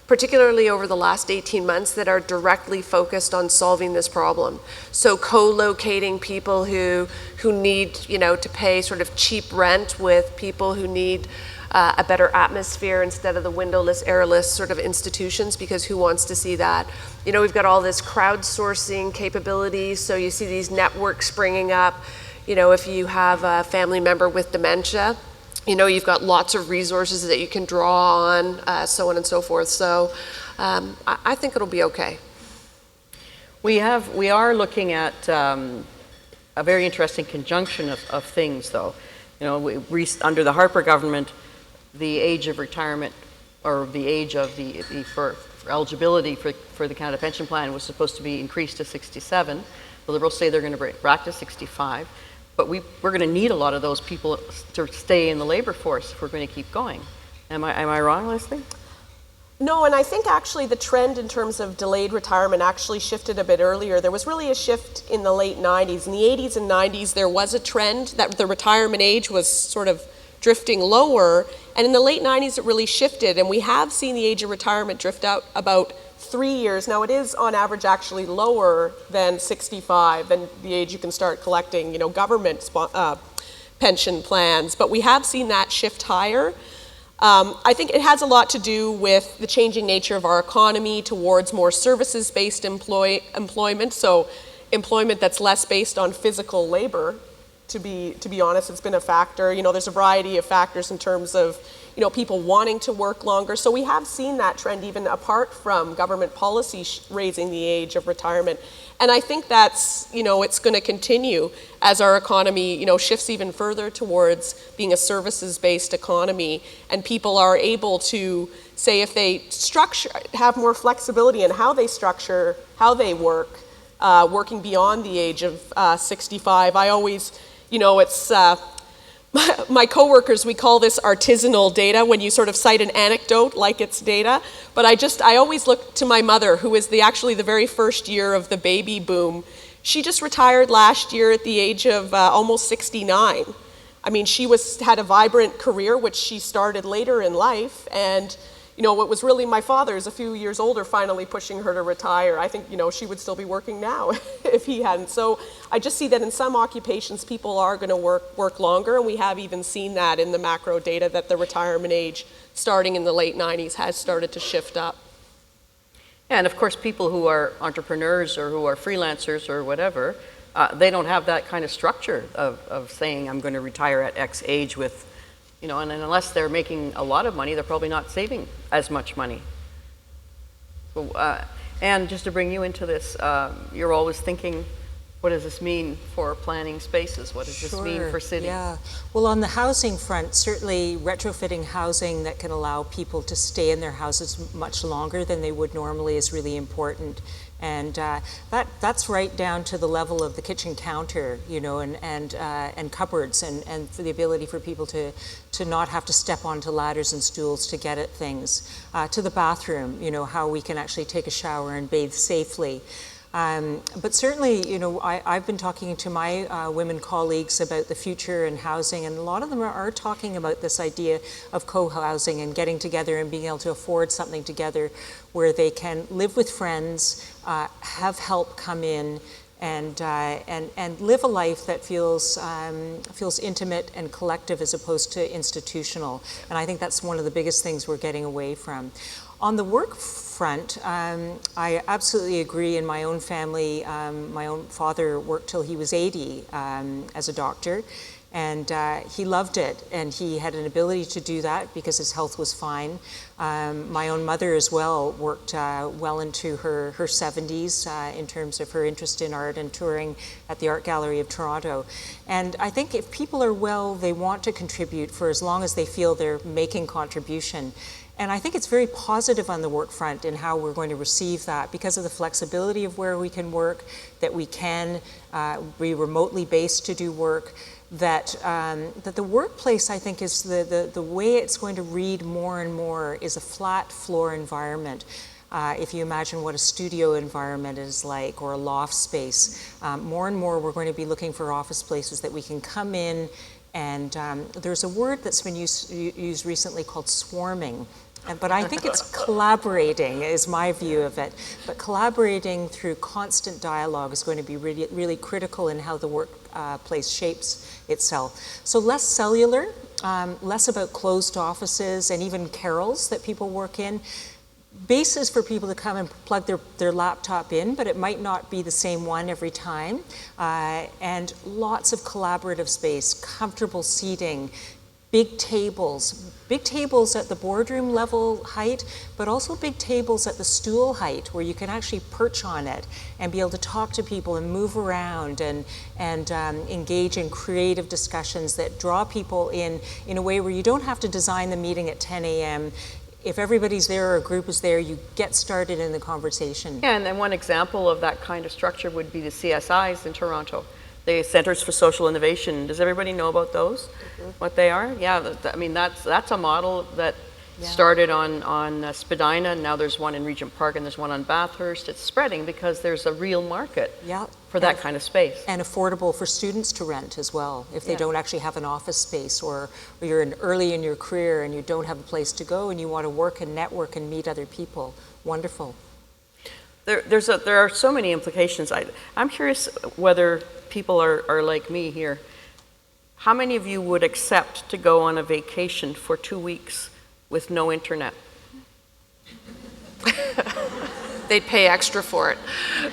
particularly over the last 18 months, that are directly focused on solving this problem. So co-locating people who need, to pay sort of cheap rent with people who need a better atmosphere instead of the windowless, airless sort of institutions, because who wants to see that? We've got all this crowdsourcing capabilities, so you see these networks springing up. If you have a family member with dementia, you've got lots of resources that you can draw on, so on and so forth. So I think it'll be okay. We are looking at a very interesting conjunction of things, though. Under the Harper government, the age of retirement, or the age of for eligibility for the Canada Pension Plan was supposed to be increased to 67. The Liberals say they're going to bring it back to 65. But we're going to need a lot of those people to stay in the labor force if we're going to keep going. Am I wrong, Leslie? No, and I think actually the trend in terms of delayed retirement actually shifted a bit earlier. There was really a shift in the late 90s. In the 80s and 90s, there was a trend that the retirement age was sort of drifting lower. And in the late 90s, it really shifted. And we have seen the age of retirement drift out about 3 years. Now, it is on average actually lower than 65, than the age you can start collecting, government pension plans. But we have seen that shift higher. I think it has a lot to do with the changing nature of our economy towards more services-based employment. So employment that's less based on physical labor. To be honest, it's been a factor. There's a variety of factors in terms of, people wanting to work longer. So we have seen that trend even apart from government policy raising the age of retirement. And I think that's, it's going to continue as our economy, shifts even further towards being a services-based economy. And people are able to, say, if they have more flexibility in how they structure, how they work, working beyond the age of 65. I always, it's my coworkers, we call this artisanal data, when you sort of cite an anecdote like it's data. But I always look to my mother, who is actually the very first year of the baby boom. She just retired last year at the age of almost 69. I mean, she had a vibrant career, which she started later in life. And, what was really my father's, a few years older, finally pushing her to retire. I think, she would still be working now if he hadn't. So I just see that in some occupations, people are going to work longer. And we have even seen that in the macro data, that the retirement age starting in the late 90s has started to shift up. Yeah, and of course, people who are entrepreneurs or who are freelancers or whatever, they don't have that kind of structure of saying, I'm going to retire at X age with, and unless they're making a lot of money, they're probably not saving as much money. So, and just to bring you into this, you're always thinking, what does this mean for planning spaces? What does this mean for cities? Yeah. Well, on the housing front, certainly retrofitting housing that can allow people to stay in their houses much longer than they would normally is really important. And that's right down to the level of the kitchen counter, and cupboards, and for the ability for people to not have to step onto ladders and stools to get at things, to the bathroom, how we can actually take a shower and bathe safely. But certainly, I've been talking to my women colleagues about the future and housing, and a lot of them are talking about this idea of co-housing and getting together and being able to afford something together where they can live with friends, have help come in, and live a life that feels intimate and collective as opposed to institutional. And I think that's one of the biggest things we're getting away from. On the work front, I absolutely agree. In my own family, my own father worked till he was 80 as a doctor, and he loved it, and he had an ability to do that because his health was fine. My own mother as well worked well into her 70s in terms of her interest in art and touring at the Art Gallery of Toronto. And I think if people are well, they want to contribute for as long as they feel they're making contribution. And I think it's very positive on the work front in how we're going to receive that because of the flexibility of where we can work, that we can be remotely based to do work, that the workplace, I think, is the way it's going to read more and more is a flat floor environment. If you imagine what a studio environment is like, or a loft space, more and more we're going to be looking for office places that we can come in. And there's a word that's been used recently called swarming, But I think it's collaborating is my view of it. But collaborating through constant dialogue is going to be really, really critical in how the workplace shapes itself. So less cellular, less about closed offices and even carols that people work in. Bases for people to come and plug their laptop in, but it might not be the same one every time. And lots of collaborative space, comfortable seating, big tables at the boardroom level height, but also big tables at the stool height where you can actually perch on it and be able to talk to people and move around and engage in creative discussions that draw people in a way where you don't have to design the meeting at 10 a.m. If everybody's there or a group is there, you get started in the conversation. Yeah, and then one example of that kind of structure would be the CSIs in Toronto, the Centers for Social Innovation. Does everybody know about those? Mm-hmm. What they are? Yeah, I mean, that's a model that started on Spadina, and now there's one in Regent Park and there's one on Bathurst. It's spreading because there's a real market for that kind of space. And affordable for students to rent as well, if they don't actually have an office space, or you're early in your career and you don't have a place to go and you want to work and network and meet other people. Wonderful. There are so many implications. I'm curious whether people are like me here. How many of you would accept to go on a vacation for 2 weeks with no internet? They'd pay extra for it.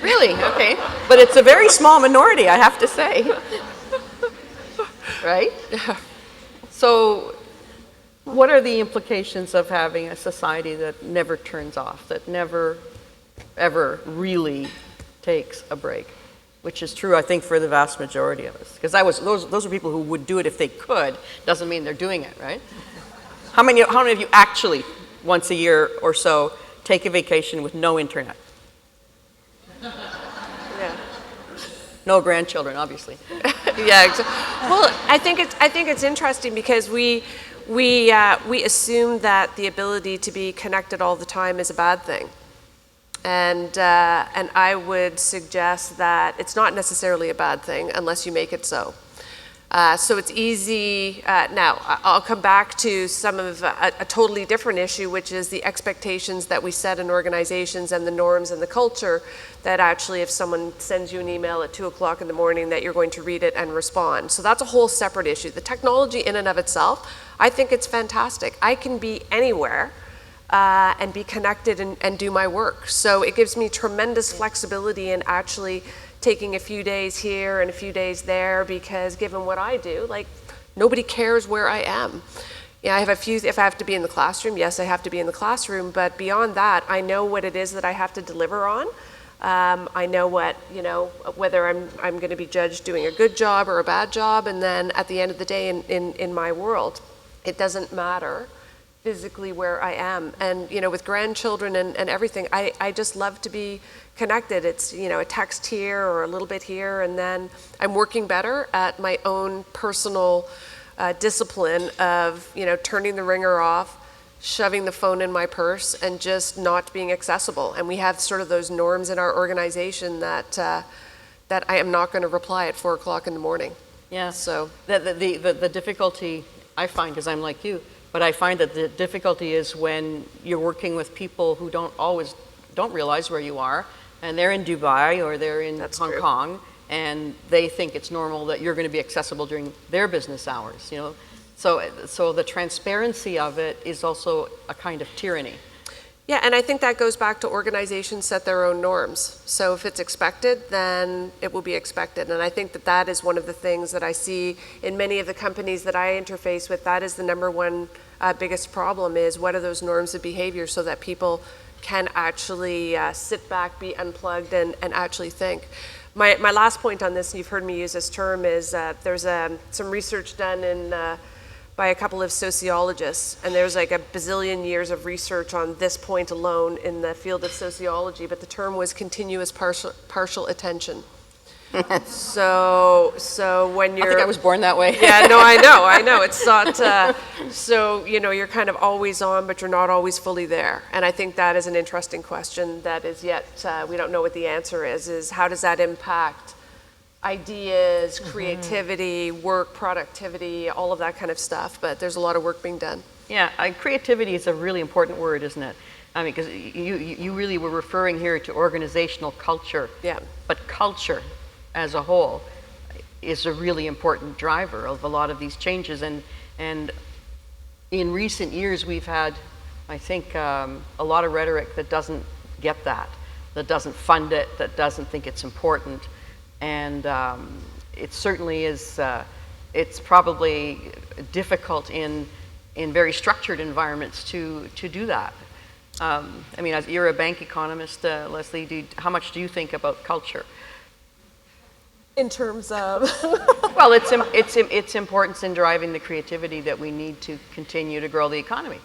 Really? Okay. But it's a very small minority, I have to say. Right? So what are the implications of having a society that never turns off, that never, ever really takes a break? Which is true, I think, for the vast majority of us. Because those are people who would do it if they could. Doesn't mean they're doing it, right? How many of you actually, once a year or so, take a vacation with no internet? Yeah. No grandchildren, obviously. Yeah. Well, I think it's interesting because we assume that the ability to be connected all the time is a bad thing. And I would suggest that it's not necessarily a bad thing unless you make it so. So it's easy. Now, I'll come back to some of a totally different issue, which is the expectations that we set in organizations and the norms and the culture that actually if someone sends you an email at 2 o'clock in the morning that you're going to read it and respond. So that's a whole separate issue. The technology in and of itself, I think it's fantastic. I can be anywhere and be connected and do my work. So it gives me tremendous flexibility in actually taking a few days here and a few days there, because given what I do, like, nobody cares where I am. Yeah, if I have to be in the classroom, yes, I have to be in the classroom, but beyond that, I know what it is that I have to deliver on. I know whether I'm going to be judged doing a good job or a bad job, and then at the end of the day in my world, it doesn't matter physically where I am. And with grandchildren and everything, I just love to be connected. It's a text here or a little bit here, and then I'm working better at my own personal discipline of turning the ringer off, shoving the phone in my purse, and just not being accessible. And we have sort of those norms in our organization that I am not going to reply at 4 o'clock in the morning. Yeah. So the difficulty I find, because I'm like you, but I find that the difficulty is when you're working with people who don't realize where you are, and they're in Dubai or they're in Hong Kong, and they think it's normal that you're going to be accessible during their business hours. So the transparency of it is also a kind of tyranny. Yeah, and I think that goes back to organizations set their own norms. So if it's expected, then it will be expected. And I think that is one of the things that I see in many of the companies that I interface with. That is the number one biggest problem, is what are those norms of behavior so that people can actually sit back, be unplugged, and actually think. My last point on this, and you've heard me use this term, is there's some research done by a couple of sociologists, and there's like a bazillion years of research on this point alone in the field of sociology, but the term was continuous partial attention. So when you're... I think I was born that way. Yeah, no, I know. It's not... so, you're kind of always on, but you're not always fully there. And I think that is an interesting question that is yet... we don't know what the answer is how does that impact ideas, creativity, work, productivity, all of that kind of stuff. But there's a lot of work being done. Yeah, creativity is a really important word, isn't it? I mean, because you really were referring here to organizational culture. Yeah. But culture as a whole is a really important driver of a lot of these changes. And in recent years, we've had, I think, a lot of rhetoric that doesn't get that doesn't fund it, that doesn't think it's important. And it certainly is, it's probably difficult in very structured environments to do that. I mean, as you're a bank economist, Leslie, how much do you think about culture? In terms of? Well, its importance in driving the creativity that we need to continue to grow the economy.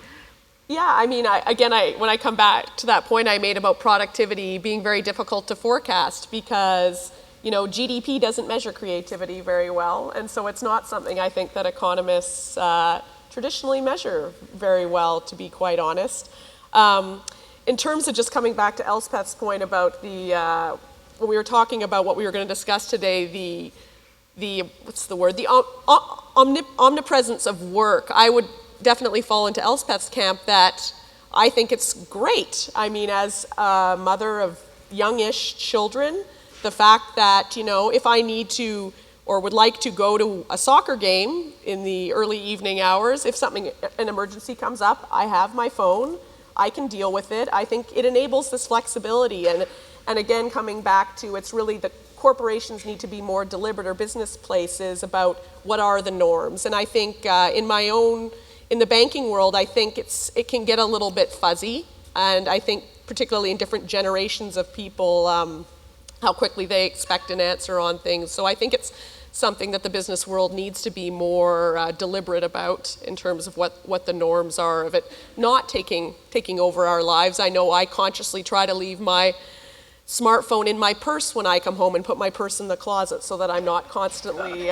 Yeah, I mean, when I come back to that point I made about productivity being very difficult to forecast because, you know, GDP doesn't measure creativity very well, and so it's not something I think that economists traditionally measure very well, to be quite honest. In terms of just coming back to Elspeth's point about when we were talking about what we were going to discuss today, the omnipresence of work, I would definitely fall into Elspeth's camp that I think it's great. I mean, as a mother of youngish children, the fact that, you know, if I need to or would like to go to a soccer game in the early evening hours, if an emergency comes up, I have my phone, I can deal with it. I think it enables this flexibility. And again, coming back to, it's really the corporations need to be more deliberate, or business places, about what are the norms. And I think in the banking world, I think it can get a little bit fuzzy, and I think particularly in different generations of people, how quickly they expect an answer on things. So I think it's something that the business world needs to be more deliberate about in terms of what the norms are of it not taking over our lives. I know I consciously try to leave my smartphone in my purse when I come home and put my purse in the closet so that I'm not constantly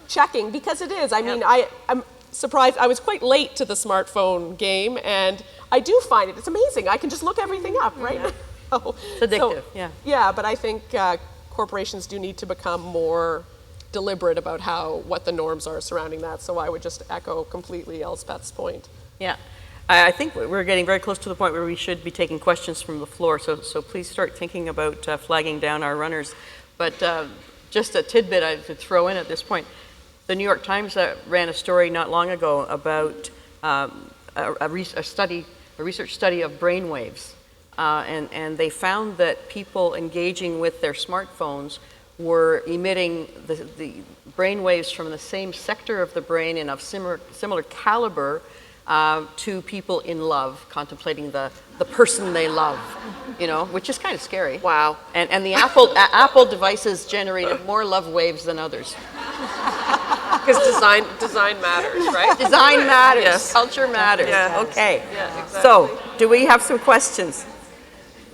checking, because it is. I mean, I'm surprised. I was quite late to the smartphone game, and I do find it's amazing. I can just look everything up right now. It's addictive, yeah. Yeah, but I think corporations do need to become more deliberate about what the norms are surrounding that. So I would just echo completely Elspeth's point. Yeah, I think we're getting very close to the point where we should be taking questions from the floor. So please start thinking about flagging down our runners. But just a tidbit I could throw in at this point. The New York Times ran a story not long ago about a research study of brainwaves. And they found that people engaging with their smartphones were emitting the brainwaves from the same sector of the brain and of similar caliber to people in love, contemplating the person they love, you know, which is kind of scary. Wow. And the Apple devices generated more love waves than others. Because design matters, right? Design matters. Yes. Culture matters. Yeah. Okay. Yeah, exactly. So, do we have some questions?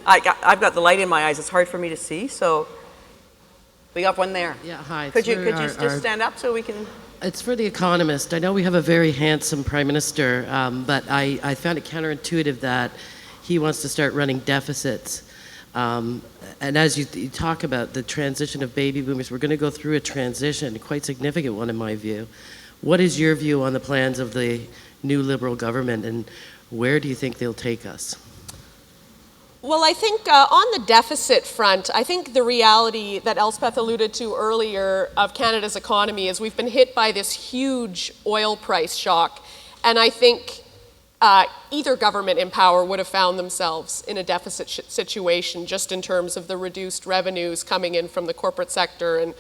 I've got the light in my eyes. It's hard for me to see, so we got one there. Yeah, hi. Could you just stand up so we can? It's for The Economist. I know we have a very handsome prime minister, but I found it counterintuitive that he wants to start running deficits. And as you talk about the transition of baby boomers, we're going to go through a transition, a quite significant one in my view. What is your view on the plans of the new Liberal government, and where do you think they'll take us? Well, I think on the deficit front, I think the reality that Elspeth alluded to earlier of Canada's economy is we've been hit by this huge oil price shock, and I think either government in power would have found themselves in a deficit situation, just in terms of the reduced revenues coming in from the corporate sector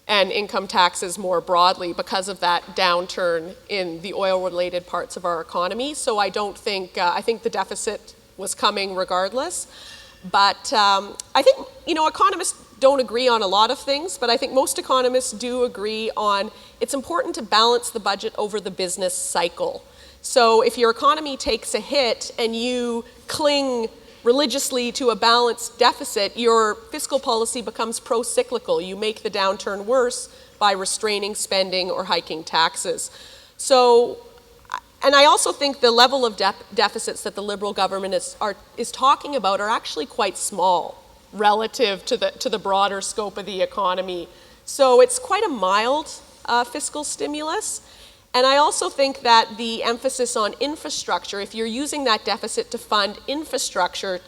and income taxes more broadly because of that downturn in the oil-related parts of our economy. So I don't think, I think the deficit was coming regardless. But I think, you know, economists don't agree on a lot of things, but I think most economists do agree on it's important to balance the budget over the business cycle. So if your economy takes a hit and you cling religiously to a balanced deficit, your fiscal policy becomes pro-cyclical. You make the downturn worse by restraining spending or hiking taxes. So, and I also think the level of deficits that the Liberal government is talking about are actually quite small relative to the broader scope of the economy. So it's quite a mild fiscal stimulus. And I also think that the emphasis on infrastructure, if you're using that deficit to fund infrastructure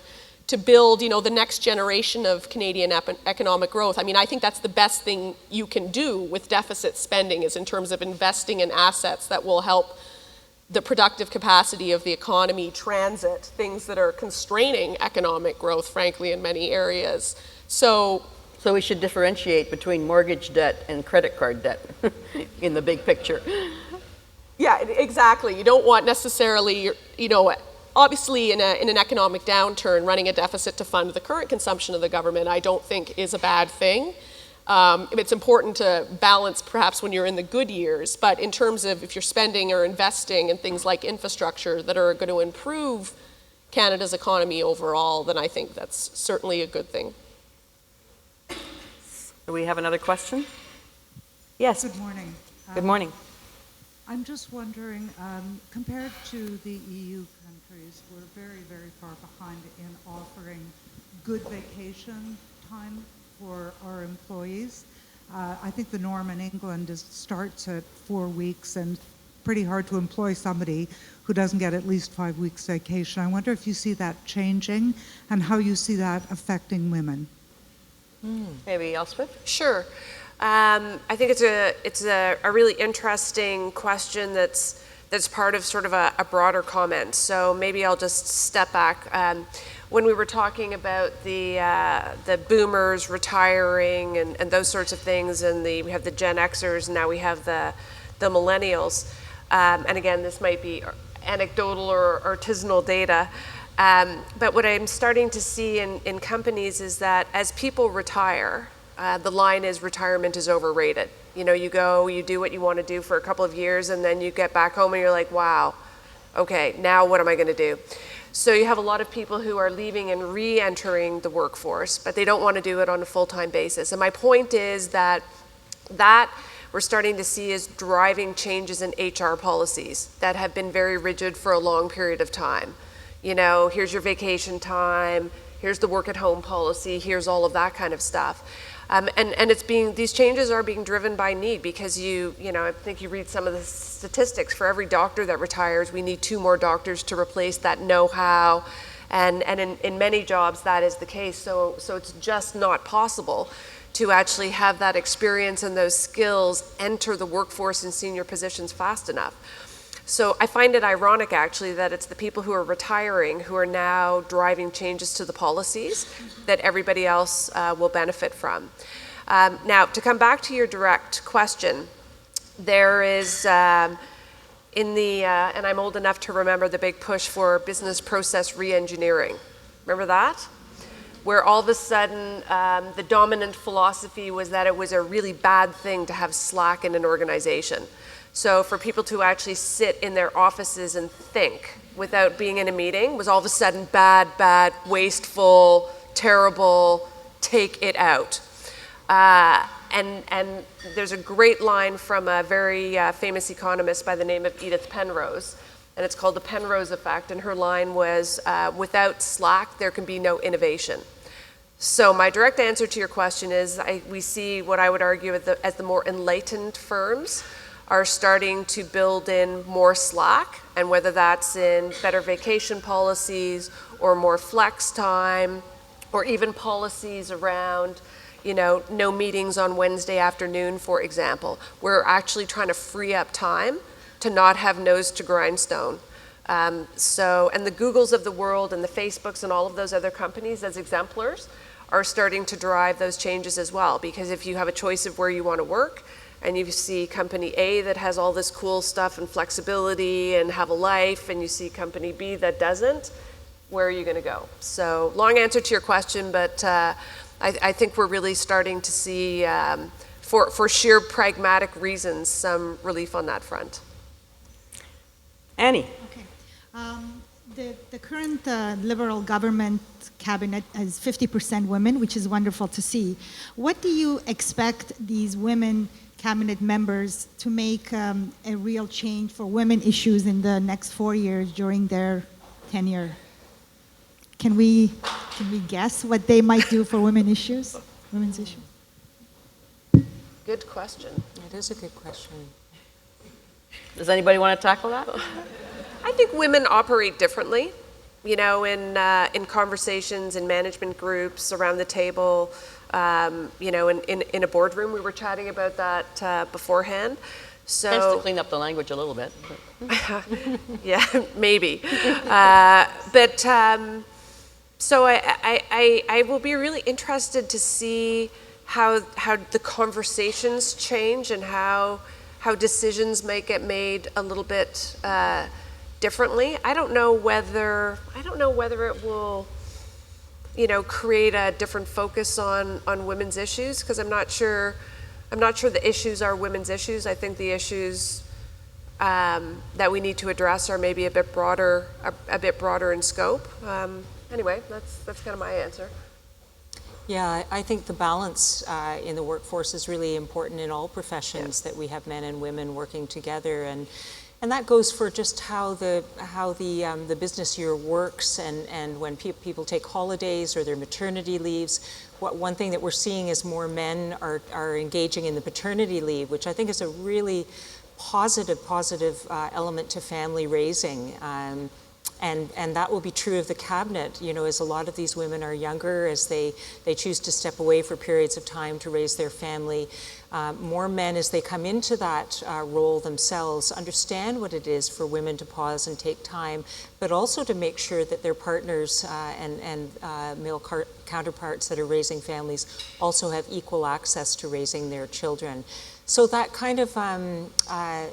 to build, the next generation of Canadian economic growth, I mean, I think that's the best thing you can do with deficit spending, is in terms of investing in assets that will help the productive capacity of the economy, transit, things that are constraining economic growth, frankly, in many areas. So we should differentiate between mortgage debt and credit card debt in the big picture. Yeah, exactly. You don't want necessarily, obviously in an economic downturn, running a deficit to fund the current consumption of the government, I don't think is a bad thing. It's important to balance perhaps when you're in the good years, but in terms of if you're spending or investing in things like infrastructure that are going to improve Canada's economy overall, then I think that's certainly a good thing. Do we have another question? Yes. Good morning. Good morning. I'm just wondering, compared to the EU countries, we're very, very far behind in offering good vacation time for our employees. I think the norm in England starts at 4 weeks, and pretty hard to employ somebody who doesn't get at least 5 weeks vacation. I wonder if you see that changing and how you see that affecting women. Maybe Elspeth? Sure. I think it's a really interesting question that's part of sort of a broader comment. So maybe I'll just step back. When we were talking about the boomers retiring and those sorts of things, and we have the Gen Xers, and now we have the millennials. And again, this might be anecdotal or artisanal data. But what I'm starting to see in companies is that as people retire, the line is retirement is overrated. You go, you do what you want to do for a couple of years, and then you get back home and you're like, wow, okay, now what am I going to do? So you have a lot of people who are leaving and re-entering the workforce, but they don't want to do it on a full-time basis. And my point is that we're starting to see is driving changes in HR policies that have been very rigid for a long period of time. Here's your vacation time, here's the work at home policy, here's all of that kind of stuff. And these changes are being driven by need, because I think you read some of the statistics. For every doctor that retires, we need 2 more doctors to replace that know-how, and in many jobs that is the case. So it's just not possible to actually have that experience and those skills enter the workforce in senior positions fast enough. So I find it ironic, actually, that it's the people who are retiring who are now driving changes to the policies that everybody else will benefit from. Now, to come back to your direct question, there is and I'm old enough to remember the big push for business process re-engineering. Remember that? Where all of a sudden the dominant philosophy was that it was a really bad thing to have slack in an organization. So for people to actually sit in their offices and think without being in a meeting was all of a sudden bad, wasteful, terrible, take it out. And there's a great line from a very famous economist by the name of Edith Penrose, and it's called the Penrose effect, and her line was, without slack, there can be no innovation. So my direct answer to your question is we see what I would argue as the more enlightened firms are starting to build in more slack, and whether that's in better vacation policies or more flex time, or even policies around, no meetings on Wednesday afternoon, for example. We're actually trying to free up time to not have nose to grindstone. And the Googles of the world and the Facebooks and all of those other companies as exemplars are starting to drive those changes as well, because if you have a choice of where you want to work, and you see company A that has all this cool stuff and flexibility and have a life, and you see company B that doesn't, where are you going to go? So long answer to your question, but I think we're really starting to see, for sheer pragmatic reasons, some relief on that front. Annie. Okay. The current Liberal government cabinet has 50% women, which is wonderful to see. What do you expect these women cabinet members to make a real change for women issues in the next 4 years during their tenure? Can we guess what they might do for women's issues? Good question. It is a good question. Does anybody want to tackle that? I think women operate differently, you know, in conversations, in management groups, around the table, you know, in a boardroom. We were chatting about that beforehand. So Tends to clean up the language a little bit. yeah, maybe. So I will be really interested to see how the conversations change and how decisions might get made a little bit differently. I don't know whether it will, you know, create a different focus on women's issues, because I'm not sure the issues are women's issues. I think the issues that we need to address are maybe a bit broader in scope. Anyway, that's kind of my answer. Yeah, I think the balance in the workforce is really important in all professions, that we have men and women working together, and that goes for just how the business year works, and when people take holidays or their maternity leaves. One thing that we're seeing is more men are engaging in the paternity leave, which I think is a really positive element to family raising. And that will be true of the cabinet, you know, as a lot of these women are younger, as they choose to step away for periods of time to raise their family. More men, as they come into that role themselves, understand what it is for women to pause and take time, but also to make sure that their partners and male counterparts that are raising families also have equal access to raising their children. So that kind of,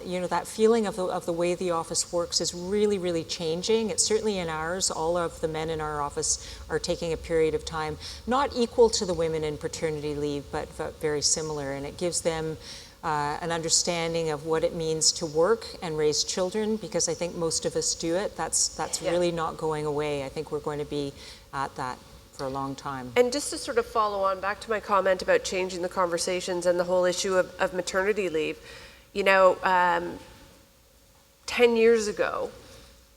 you know, that feeling of the way the office works is really, really changing. It's certainly in ours. All of the men in our office are taking a period of time, not equal to the women in paternity leave, but very similar. And it gives them an understanding of what it means to work and raise children, because I think most of us do it. That's really not going away. I think we're going to be at that for a long time. And just to sort of follow on back to my comment about changing the conversations and the whole issue of maternity leave, you know, 10 years ago,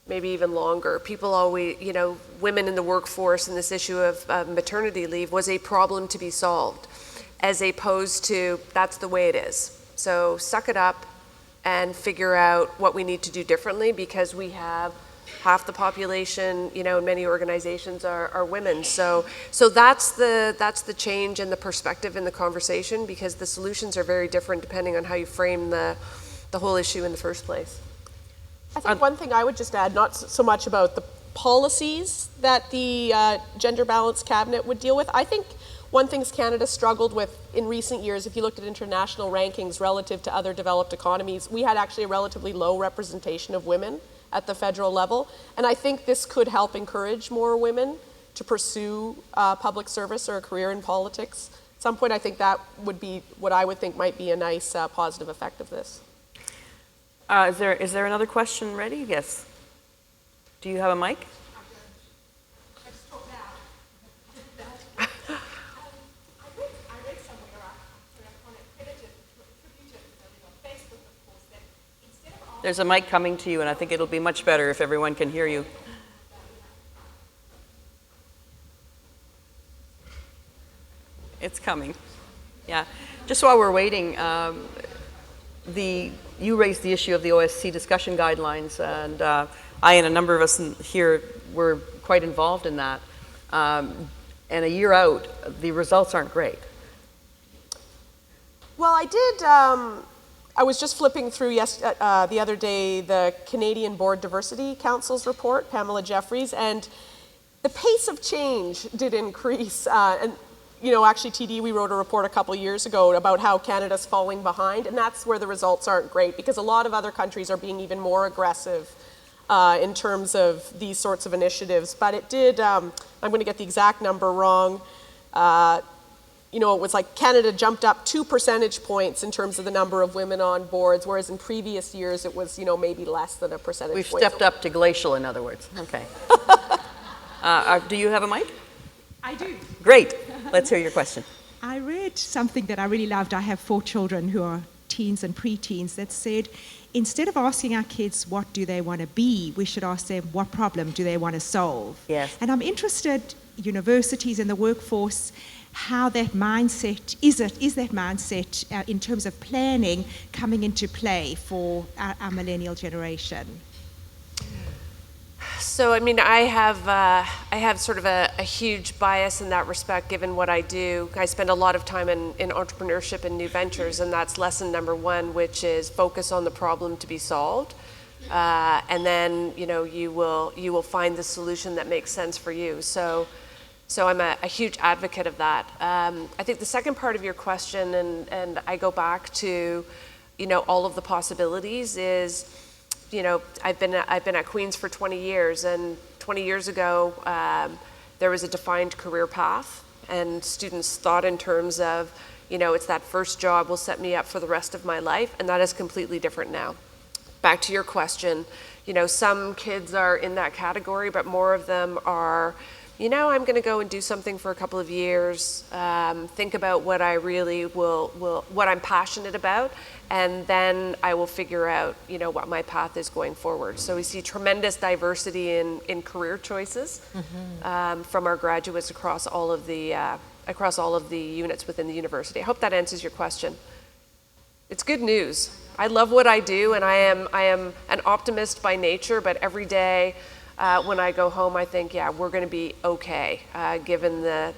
maybe even longer, people always, you know, women in the workforce and this issue of maternity leave was a problem to be solved, as opposed to that's the way it is. So suck it up and figure out what we need to do differently, because we have half the population, you know, in many organizations are women. So that's the change in the perspective in the conversation, because the solutions are very different depending on how you frame the whole issue in the first place. I think one thing I would just add, not so much about the policies that the gender balance cabinet would deal with. I think one thing Canada struggled with in recent years, if you looked at international rankings relative to other developed economies, we had actually a relatively low representation of women at the federal level. And I think this could help encourage more women to pursue public service or a career in politics. At some point, I think that would be what I would think might be a nice positive effect of this. Is there another question ready? Yes. Do you have a mic? There's a mic coming to you, and I think it'll be much better if everyone can hear you. It's coming. Yeah. Just while we're waiting, you raised the issue of the OSC discussion guidelines, and I and a number of us here were quite involved in that. And a year out, the results aren't great. Well, I did. I was just flipping through the other day the Canadian Board Diversity Council's report, Pamela Jeffries, and the pace of change did increase. And you know, actually, TD, we wrote a report a couple years ago about how Canada's falling behind, and that's where the results aren't great, because a lot of other countries are being even more aggressive in terms of these sorts of initiatives. But it did, I'm going to get the exact number wrong, you know, it was like Canada jumped up 2 percentage points in terms of the number of women on boards, whereas in previous years it was, you know, maybe less than a percentage point. We've stepped up to glacial, in other words. Okay. Do you have a mic? I do. Great. Let's hear your question. I read something that I really loved. I have 4 children who are teens and preteens that said, instead of asking our kids what do they want to be, we should ask them what problem do they want to solve. Yes. And I'm interested, universities and the workforce, how that mindset is that mindset in terms of planning coming into play for our millennial generation? So, I mean, I have sort of a huge bias in that respect, given what I do. I spend a lot of time in entrepreneurship and new ventures, and that's lesson number one, which is focus on the problem to be solved. And then, you will find the solution that makes sense for you. So I'm a huge advocate of that. I think the second part of your question, and I go back to, all of the possibilities is, I've been at Queen's for 20 years, and 20 years ago, there was a defined career path, and students thought in terms of, it's that first job will set me up for the rest of my life, and that is completely different now. Back to your question, some kids are in that category, but more of them are, I'm going to go and do something for a couple of years, think about what I really what I'm passionate about, and then I will figure out, what my path is going forward. So we see tremendous diversity in career choices from our graduates across all of the units within the university. I hope that answers your question. It's good news. I love what I do, and I am an optimist by nature, but every day when I go home, I think, we're going to be okay, given the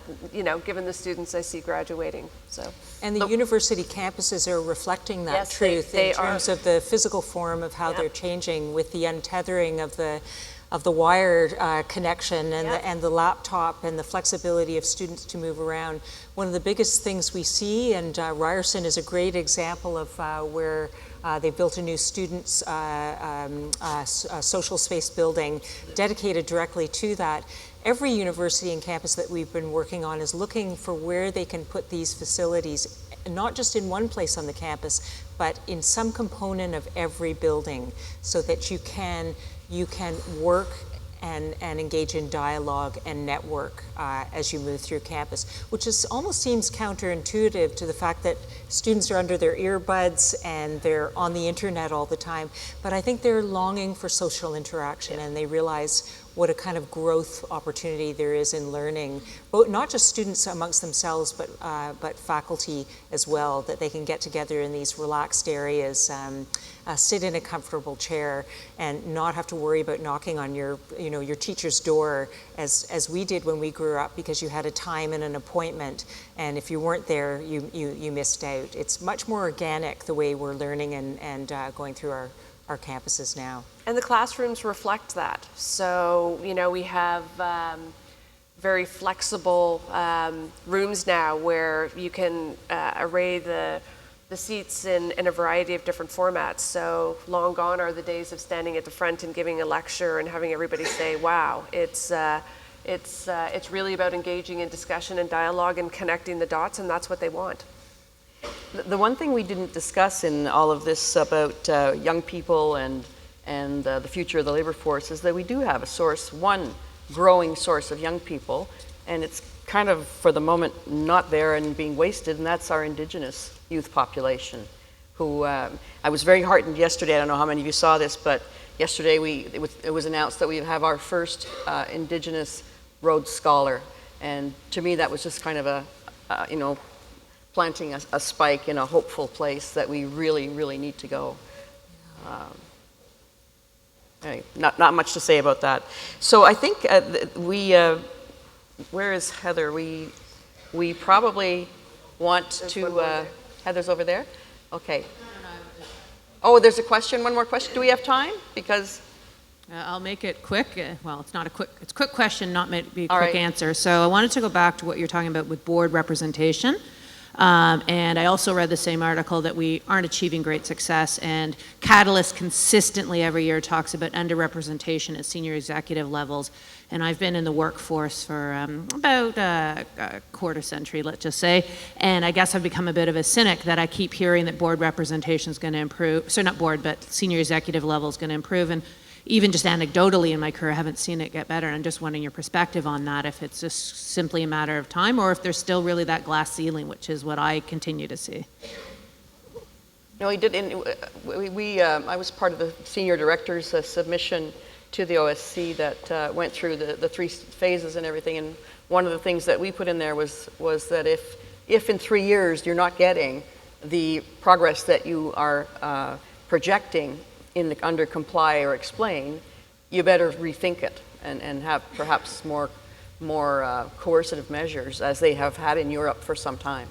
students I see graduating. So. And the university campuses are reflecting that truth in terms of the physical form of how they're changing with the untethering of the wired connection and the laptop and the flexibility of students to move around. One of the biggest things we see, and Ryerson is a great example of where they built a new students' social space building dedicated directly to that. Every university and campus that we've been working on is looking for where they can put these facilities, not just in one place on the campus, but in some component of every building, so that you can work and engage in dialogue and network as you move through campus, which almost seems counterintuitive to the fact that students are under their earbuds and they're on the internet all the time. But I think they're longing for social interaction, and they realize what a kind of growth opportunity there is in learning, both not just students amongst themselves, but faculty as well, that they can get together in these relaxed areas, sit in a comfortable chair, and not have to worry about knocking on your teacher's door as we did when we grew up, because you had a time and an appointment, and if you weren't there, you missed out. It's much more organic the way we're learning and going through our campuses now. And the classrooms reflect that. So, we have very flexible rooms now where you can array the seats in a variety of different formats. So long gone are the days of standing at the front and giving a lecture and having everybody say, wow. It's really about engaging in discussion and dialogue and connecting the dots, and that's what they want. The one thing we didn't discuss in all of this about young people and the future of the labor force is that we do have one growing source of young people, and it's kind of, for the moment, not there and being wasted, and that's our Indigenous youth population, who I was very heartened yesterday. I don't know how many of you saw this, but yesterday it was announced that we have our first Indigenous Rhodes Scholar, and to me that was just kind of planting a spike in a hopeful place that we really, really need to go. Anyway, not much to say about that. So I think where is Heather? We probably want to, Heather's over there? Okay. Oh, there's a question, one more question. Do we have time? Because I'll make it quick. Well, it's a quick question, not meant to be a quick answer. So I wanted to go back to what you're talking about with board representation. And I also read the same article that we aren't achieving great success, and Catalyst consistently every year talks about underrepresentation at senior executive levels. And I've been in the workforce for about a quarter century, let's just say, and I guess I've become a bit of a cynic that I keep hearing that board representation is going to improve, so not board, but senior executive level is going to improve, and even just anecdotally in my career, I haven't seen it get better. And I'm just wondering your perspective on that, if it's just simply a matter of time or if there's still really that glass ceiling, which is what I continue to see. No, we did. I was part of the senior director's submission to the OSC that went through the three phases and everything. And one of the things that we put in there was that if in 3 years you're not getting the progress that you are projecting under comply or explain, you better rethink it and have perhaps more coercive measures, as they have had in Europe for some time.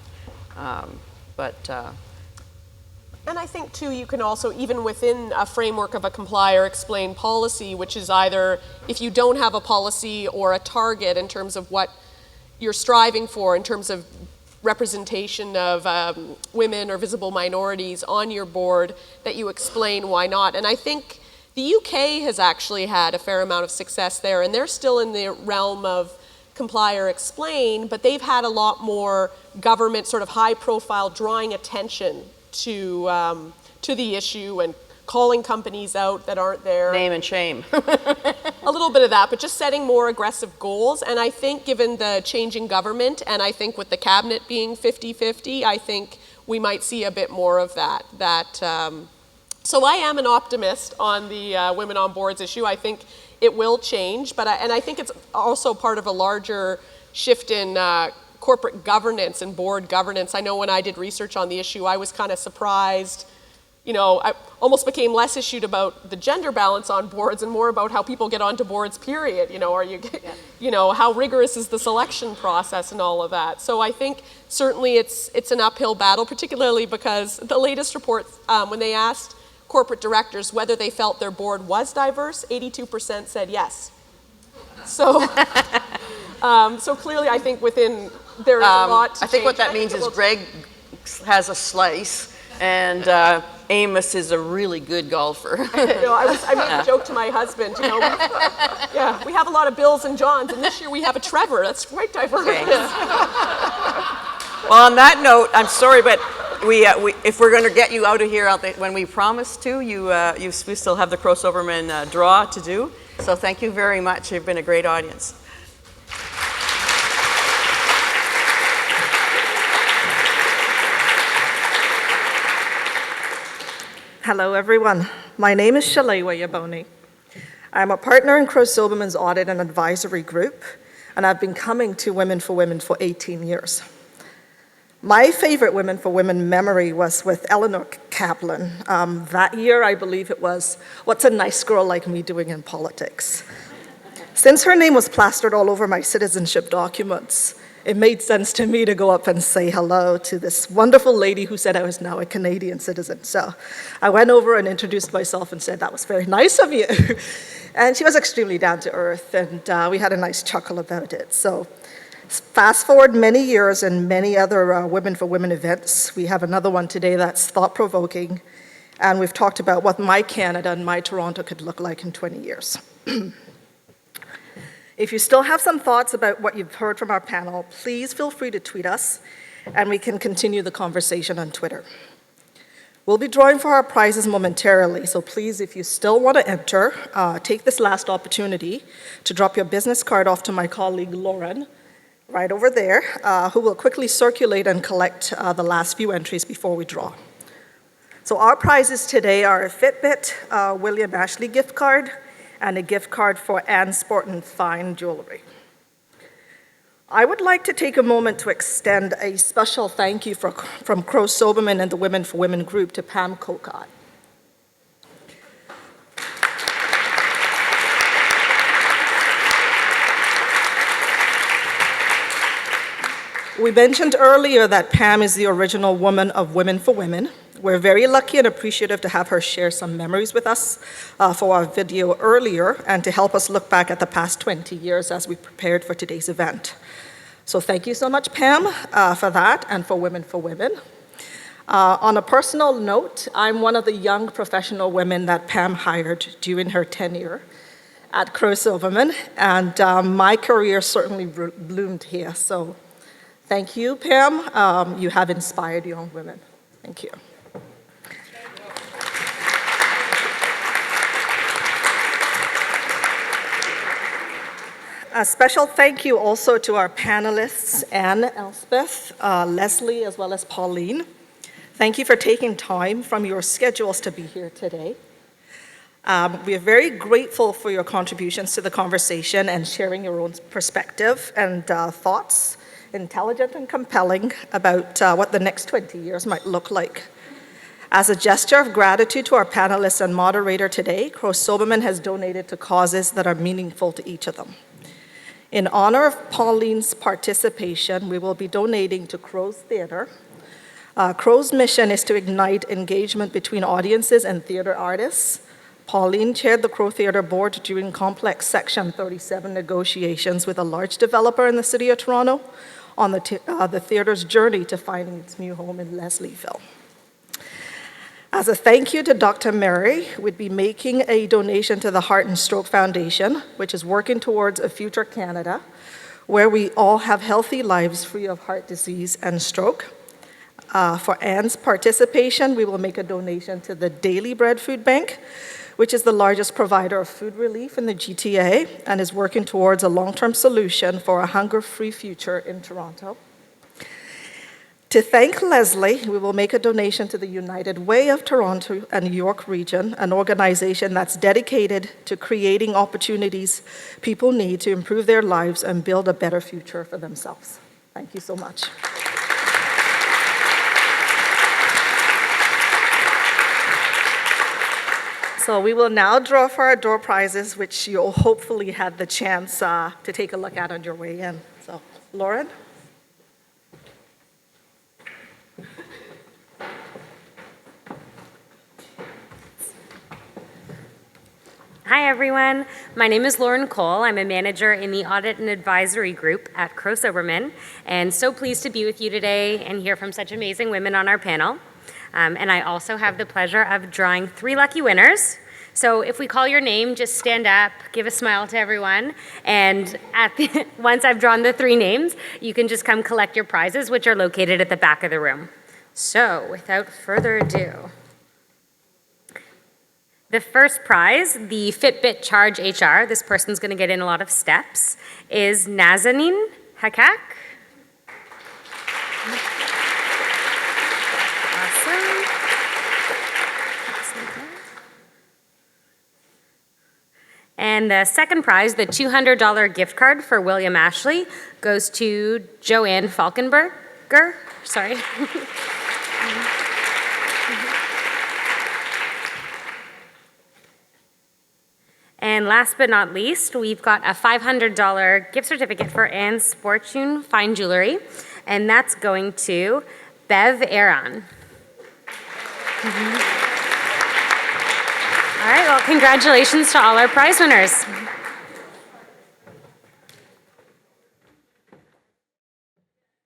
And I think, too, you can also, even within a framework of a comply or explain policy, which is either if you don't have a policy or a target in terms of what you're striving for, in terms of representation of women or visible minorities on your board, that you explain why not. And I think the UK has actually had a fair amount of success there, and they're still in the realm of comply or explain, but they've had a lot more government sort of high profile drawing attention to the issue and calling companies out that aren't there. Name and shame. A little bit of that, but just setting more aggressive goals. And I think given the changing government, and I think with the cabinet being 50-50, I think we might see a bit more of that. So I am an optimist on the women on boards issue. I think it will change, but I think it's also part of a larger shift in corporate governance and board governance. I know when I did research on the issue, I was kind of surprised. I almost became less issued about the gender balance on boards and more about how people get onto boards, period. How rigorous is the selection process and all of that. So I think certainly it's an uphill battle, particularly because the latest report, when they asked corporate directors whether they felt their board was diverse, 82% said yes. So, so clearly I think there's a lot to I think change. what that means is Greg has a slice, and Amos is a really good golfer. I made a joke to my husband. We have a lot of Bills and Johns, and this year we have a Trevor. That's quite diverse. Okay. Well, on that note, I'm sorry, but if we're going to get you out of here when we promised to, we still have the Crowe Soberman draw to do. So thank you very much. You've been a great audience. Hello, everyone. My name is Shalewa Yaboni. I'm a partner in Crowe Soberman's Audit and Advisory Group, and I've been coming to Women for Women for 18 years. My favorite Women for Women memory was with Eleanor Kaplan. That year, I believe it was, "What's a nice girl like me doing in politics?" Since her name was plastered all over my citizenship documents, it made sense to me to go up and say hello to this wonderful lady who said I was now a Canadian citizen. So I went over and introduced myself and said, "That was very nice of you." And she was extremely down to earth, and we had a nice chuckle about it. So fast forward many years and many other Women for Women events. We have another one today that's thought-provoking, and we've talked about what my Canada and my Toronto could look like in 20 years. If you still have some thoughts about what you've heard from our panel, please feel free to tweet us, and we can continue the conversation on Twitter. We'll be drawing for our prizes momentarily, so please, if you still want to enter, take this last opportunity to drop your business card off to my colleague Lauren, right over there, who will quickly circulate and collect the last few entries before we draw. So our prizes today are a Fitbit William Ashley gift card, and a gift card for Ann Sporton Fine Jewelry. I would like to take a moment to extend a special thank you from Crowe Soberman and the Women for Women group to Pam Kokot. We mentioned earlier that Pam is the original woman of Women for Women. We're very lucky and appreciative to have her share some memories with us for our video earlier and to help us look back at the past 20 years as we prepared for today's event. So thank you so much, Pam, for that and for Women for Women. On a personal note, I'm one of the young professional women that Pam hired during her tenure at Crowe Soberman, and my career certainly bloomed here. So thank you, Pam. You have inspired young women. Thank you. A special thank you also to our panelists, Anne, Elspeth, Leslie, as well as Pauline. Thank you for taking time from your schedules to be here today. We are very grateful for your contributions to the conversation and sharing your own perspective and thoughts, intelligent and compelling, about what the next 20 years might look like. As a gesture of gratitude to our panelists and moderator today, Crowe Soberman has donated to causes that are meaningful to each of them. In honor of Pauline's participation, we will be donating to Crowe's Theatre. Crowe's mission is to ignite engagement between audiences and theater artists. Pauline chaired the Crowe Theatre Board during complex Section 37 negotiations with a large developer in the City of Toronto on the theatre's journey to finding its new home in Leslieville. As a thank you to Dr. Mary, we'd be making a donation to the Heart and Stroke Foundation, which is working towards a future Canada where we all have healthy lives free of heart disease and stroke. For Anne's participation, we will make a donation to the Daily Bread Food Bank, which is the largest provider of food relief in the GTA and is working towards a long-term solution for a hunger-free future in Toronto. To thank Leslie, we will make a donation to the United Way of Toronto and York Region, an organization that's dedicated to creating opportunities people need to improve their lives and build a better future for themselves. Thank you so much. So we will now draw for our door prizes, which you'll hopefully had the chance to take a look at on your way in. So, Lauren? Hi everyone, my name is Lauren Cole. I'm a manager in the Audit and Advisory Group at Crowe Soberman, and so pleased to be with you today and hear from such amazing women on our panel. And I also have the pleasure of drawing 3 lucky winners. So if we call your name, just stand up, give a smile to everyone, and once I've drawn the 3 names, you can just come collect your prizes, which are located at the back of the room. So without further ado, the first prize, the Fitbit Charge HR, this person's going to get in a lot of steps, is Nazanin Hakak. Awesome. And the second prize, the $200 gift card for William Ashley, goes to Joanne Falkenberger. Sorry. And last but not least, we've got a $500 gift certificate for Anne's Fortune Fine Jewelry, and that's going to Bev Aaron. All right, well, congratulations to all our prize winners.